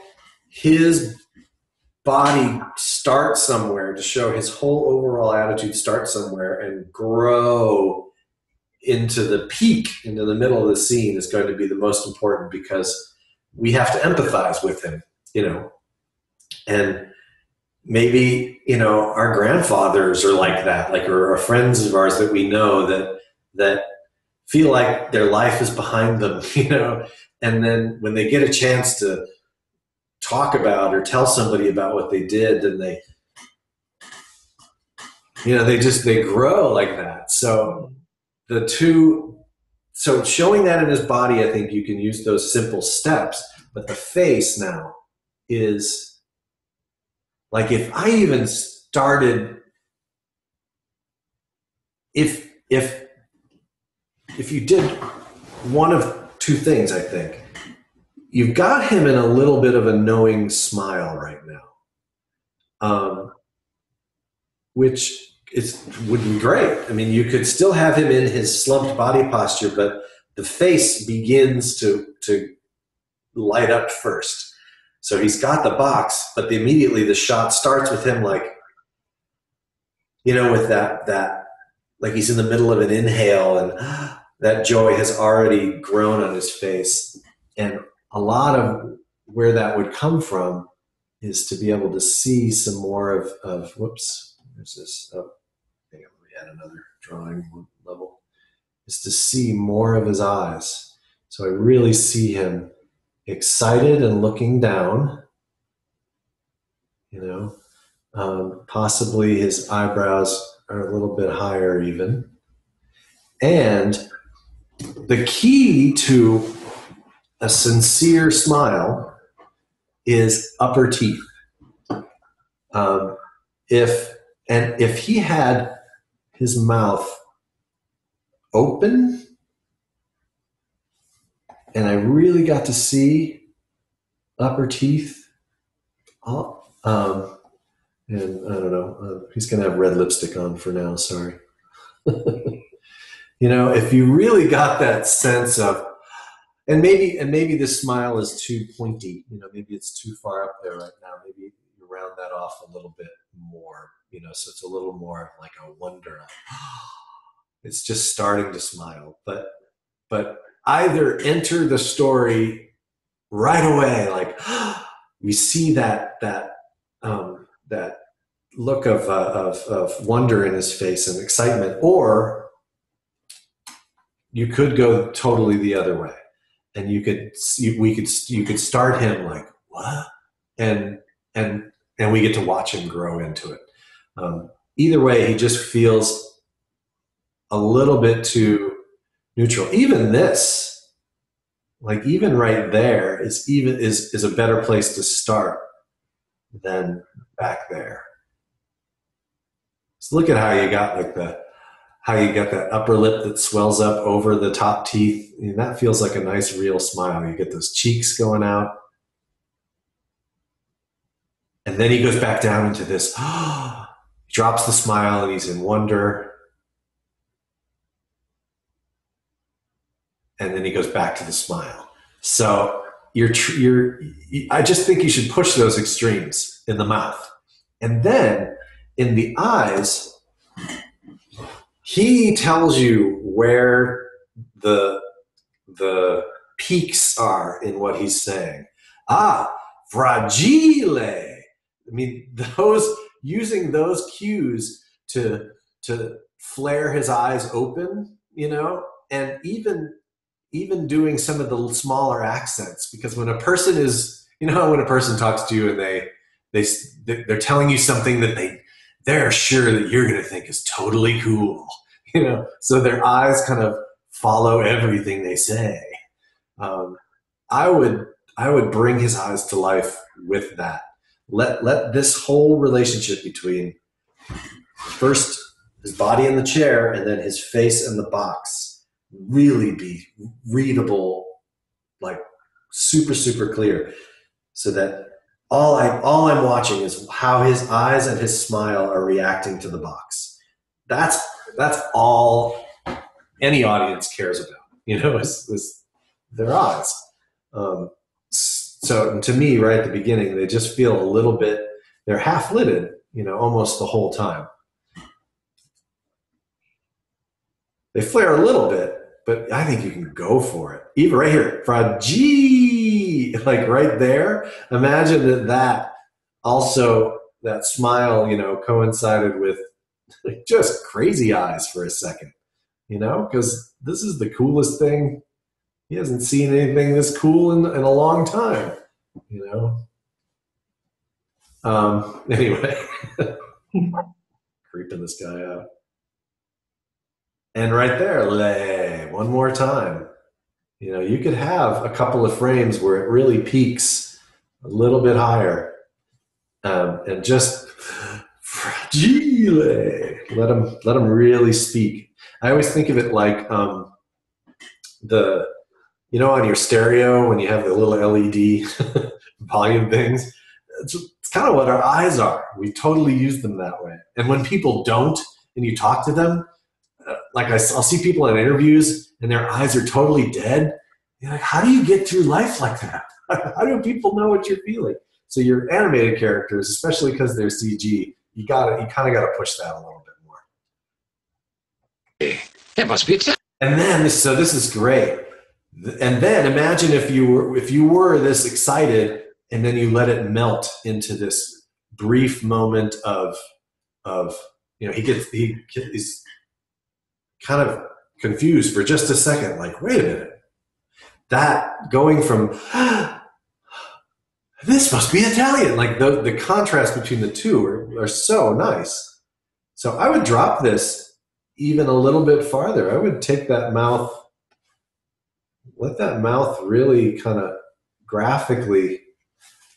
his body start somewhere, to show his whole overall attitude start somewhere and grow into the peak, into the middle of the scene, is going to be the most important, because we have to empathize with him, and maybe, our grandfathers are like that, or friends of ours that we know that feel like their life is behind them, and then when they get a chance to talk about or tell somebody about what they did, then they grow like that. So showing that in his body, I think you can use those simple steps, but the face now is like, if I even started, if you did one of two things, I think you've got him in a little bit of a knowing smile right now, which would be great. I mean, you could still have him in his slumped body posture, but the face begins to light up first. So he's got the box, but immediately the shot starts with him like, with that like he's in the middle of an inhale, and that joy has already grown on his face. And a lot of where that would come from is to be able to see some more of whoops, there's this, oh, hang on, let me add another drawing level, is to see more of his eyes. So I really see him excited and looking down, possibly his eyebrows are a little bit higher even. And the key to a sincere smile is upper teeth. If he had his mouth open, and I really got to see upper teeth, and I don't know, he's going to have red lipstick on for now, sorry. If you really got that sense of, and maybe this smile is too pointy, maybe it's too far up there right now, maybe you round that off a little bit more, so it's a little more like a wonder. It's just starting to smile, but either enter the story right away, like we see that look of wonder in his face and excitement, or you could go totally the other way, and you could start him like, what, and we get to watch him grow into it. Either way, he just feels a little bit too neutral. Even this, like even right there, is a better place to start than back there. So look at how you got that upper lip that swells up over the top teeth. I mean, that feels like a nice real smile. You get those cheeks going out. And then he goes back down into this, he drops the smile and he's in wonder. And then he goes back to the smile. So I just think you should push those extremes in the mouth. And then in the eyes, he tells you where the peaks are in what he's saying. Fragile. I mean, using those cues to flare his eyes open, and even doing some of the smaller accents, because when a person is, when a person talks to you and they're telling you something that they're sure that you're going to think is totally cool, so their eyes kind of follow everything they say. I would bring his eyes to life with that. Let this whole relationship between first his body in the chair and then his face in the box really be readable, like super, super clear, so that all I'm watching is how his eyes and his smile are reacting to the box. That's all any audience cares about, is their eyes. So to me, right at the beginning, they just feel a little bit, they're half-lidded, almost the whole time. They flare a little bit, but I think you can go for it. Even right here, fragile, like right there. Imagine that also, that smile, coincided with just crazy eyes for a second, because this is the coolest thing. He hasn't seen anything this cool in a long time, Anyway, creeping this guy out. And right there, one more time. You could have a couple of frames where it really peaks a little bit higher, and just fragile. Let him really speak. I always think of it like You know, on your stereo when you have the little LED volume things, it's kind of what our eyes are. We totally use them that way. And when people don't, and you talk to them, like I'll see people in interviews and their eyes are totally dead. You're like, how do you get through life like that? How do people know what you're feeling? So your animated characters, especially because they're CG, you kind of got to push that a little bit more. It must be Italian. And then, so this is great. And then imagine if you were this excited, and then you let it melt into this brief moment of he's kind of confused for just a second, like, wait a minute. That going from this must be Italian, like the contrast between the two are so nice. So I would drop this even a little bit farther. I would take that mouth, let that mouth really kind of graphically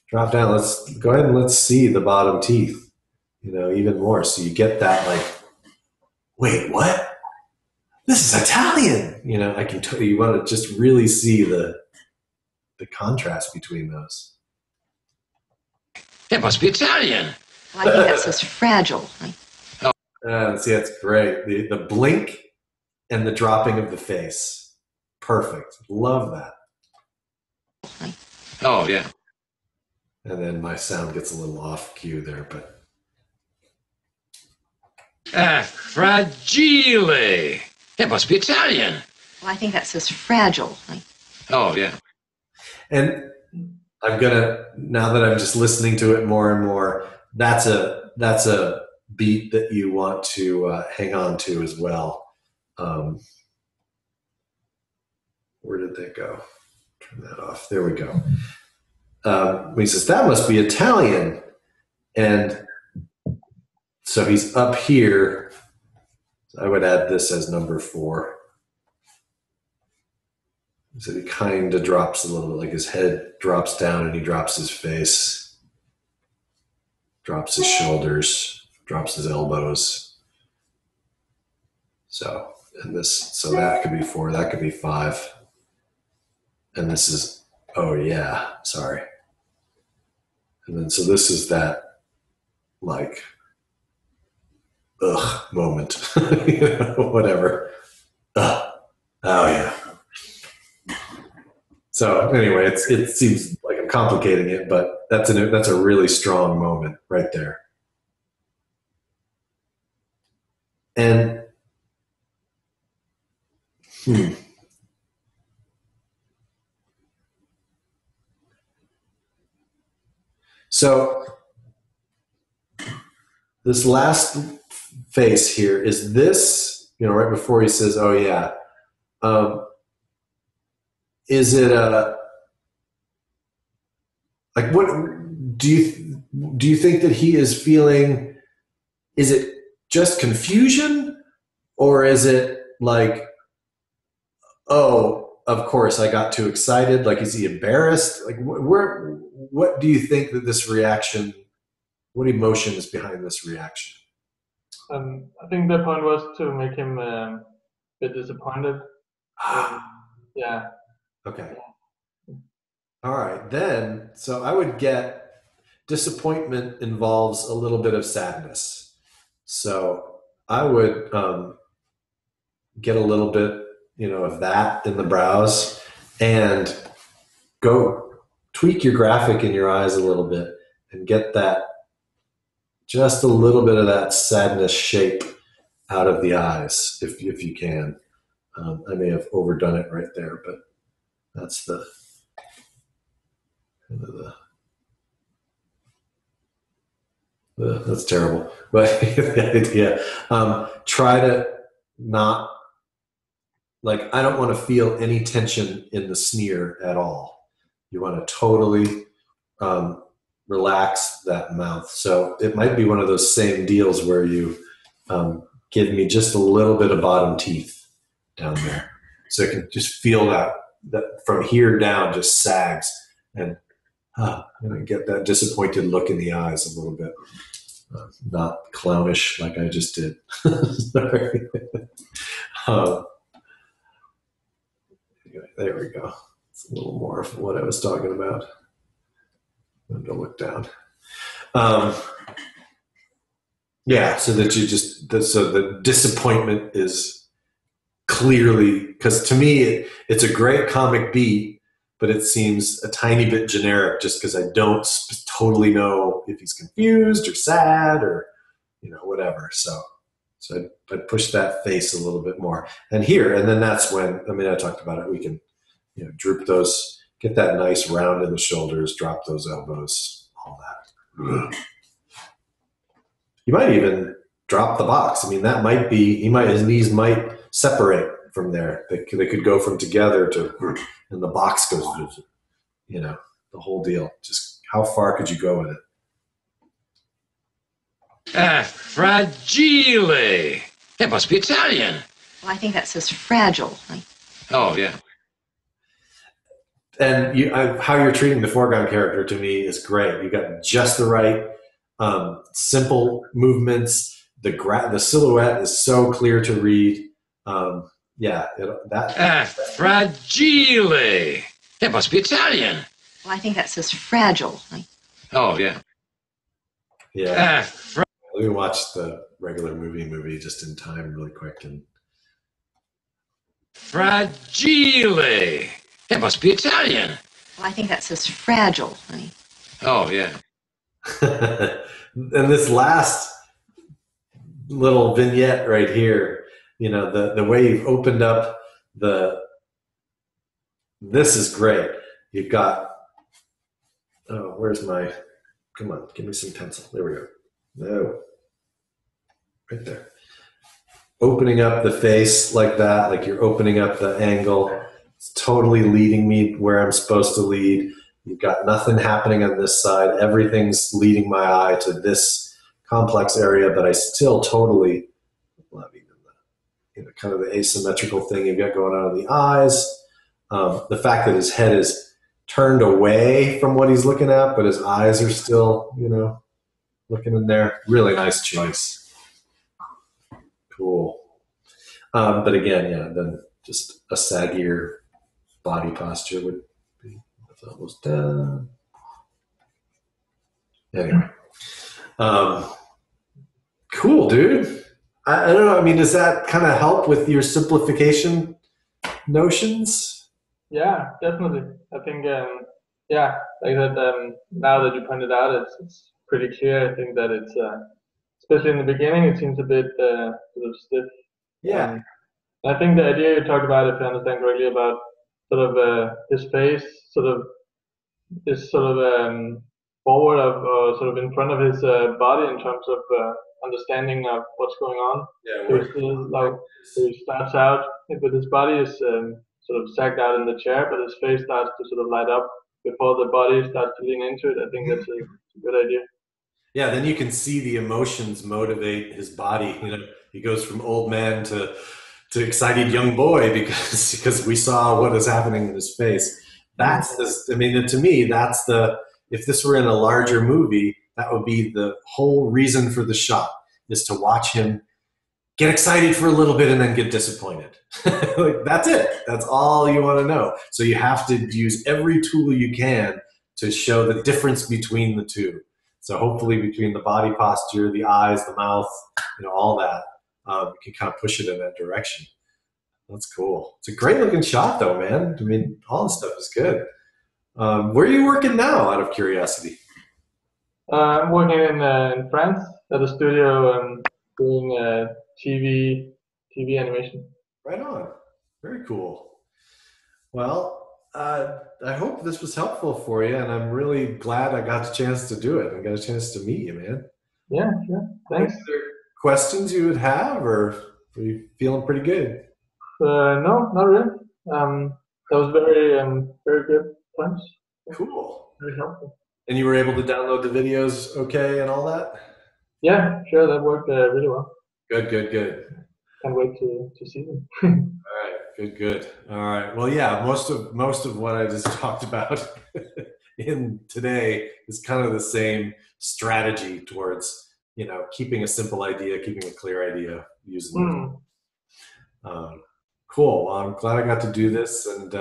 drop down. Let's go ahead and let's see the bottom teeth, even more. So you get that, like, wait, what? This is Italian. I can tell you want to just really see the contrast between those. It must be Italian. Well, I think that says fragile. See, that's great. The blink and the dropping of the face. Perfect. Love that. Oh, yeah. And then my sound gets a little off cue there, but. Fragile. It must be Italian. Well, I think that says fragile. Oh, yeah. And I'm now that I'm just listening to it more and more, that's a beat that you want to hang on to as well. Where did that go? Turn that off. There we go. He says, that must be Italian. And so he's up here. I would add this as number 4. So he kind of drops a little bit, like his head drops down and he drops his face, drops his shoulders, drops his elbows. So that could be 4, that could be 5. And this is, oh yeah, sorry. And then, so this is that, like, moment, whatever. Oh yeah. So anyway, it seems like I'm complicating it, but that's a really strong moment right there. And so this last face here is this, right before he says, "Oh yeah." Is it like, what do you think that he is feeling? Is it just confusion, or is it like, oh, of course I got too excited? Like, is he embarrassed? Like, what do you think that this reaction? What emotion is behind this reaction? I think the point was to make him a bit disappointed. Yeah. Okay. All right, then. So I would get disappointment involves a little bit of sadness. So I would get a little bit, of that in the brows, and go tweak your graphic in your eyes a little bit and get that, just a little bit of that sadness shape out of the eyes, if you can. I may have overdone it right there, but that's that's terrible. But the idea, try to not, like, I don't want to feel any tension in the sneer at all. You want to totally relax that mouth. So it might be one of those same deals where you give me just a little bit of bottom teeth down there. So I can just feel that from here down just sags, and I'm going to get that disappointed look in the eyes a little bit. Not clownish like I just did. Sorry. There we go. It's a little more of what I was talking about. I'm going to look down. Yeah, so that so the disappointment is clearly, because to me it's a great comic beat, but it seems a tiny bit generic just because I don't totally know if he's confused or sad or whatever. So I'd push that face a little bit more. And then that's when, I talked about it. We can droop those, get that nice round in the shoulders, drop those elbows, all that. You might even drop the box. That might be, his knees might separate from there. They could go from together to, and the box goes, the whole deal. Just how far could you go with it? Fragile. It must be Italian. Well, I think that says fragile. Oh, yeah. And how you're treating the foreground character to me is great. You got just the right simple movements. The silhouette is so clear to read. Fragile. It must be Italian. Well, I think that says fragile. Oh, yeah. Yeah. Let me watch the regular movie just in time really quick. And Fragile. It must be Italian. Well, I think that says fragile. Oh, yeah. And this last little vignette right here, the way you've opened up this is great. You've got, come on, give me some pencil. There we go. No. Right there. Opening up the face like that, like you're opening up the angle. It's totally leading me where I'm supposed to lead. You've got nothing happening on this side. Everything's leading my eye to this complex area, but I still totally love kind of the asymmetrical thing you've got going on in the eyes. The fact that his head is turned away from what he's looking at, but his eyes are still, looking in there. Really nice choice. Cool. But again, then just a saggier body posture would be almost done. Anyway. Cool, dude. I don't know. Does that kind of help with your simplification notions? Yeah, definitely. I think, like that. Now that you pointed out, it's pretty clear. I think that it's, especially in the beginning, it seems a bit sort of stiff. Yeah. I think the idea you talked about, if I understand correctly, about sort of his face, sort of is sort of forward of, or sort of in front of his body in terms of understanding of what's going on. Yeah. So he starts out, but his body is sort of sagged out in the chair, but his face starts to sort of light up before the body starts to lean into it. I think that's a good idea. Yeah, then you can see the emotions motivate his body. He goes from old man to excited young boy because we saw what is happening in his face. To me, that's if this were in a larger movie, that would be the whole reason for the shot, is to watch him get excited for a little bit and then get disappointed. That's it. That's all you want to know. So you have to use every tool you can to show the difference between the two. So hopefully between the body posture, the eyes, the mouth, all that, you can kind of push it in that direction. That's cool. It's a great looking shot though, man. All the stuff is good. Where are you working now, out of curiosity? I'm working in France at a studio doing TV animation. Right on. Very cool. Well, I hope this was helpful for you, and I'm really glad I got the chance to do it. I got a chance to meet you, man. Yeah, sure. Thanks. Are there questions you would have, or are you feeling pretty good? No, not really. That was very good. Thanks. Cool. Very helpful. And you were able to download the videos okay and all that? Yeah, sure. That worked really well. Good. Can't wait to see them. All right, good. All right. Well, yeah, most of what I just talked about in today is kind of the same strategy towards, keeping a simple idea, keeping a clear idea, using Cool. Well, I'm glad I got to do this, and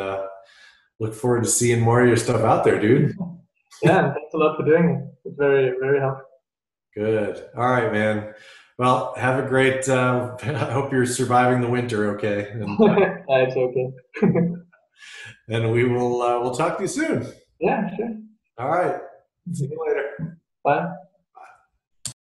look forward to seeing more of your stuff out there, dude. Yeah, and thanks a lot for doing it. It's very, very helpful. Good. All right, man. Well, have a great. I hope you're surviving the winter, okay? And Yeah, it's okay. we will. We'll talk to you soon. Yeah, sure. All right. See you later. Bye.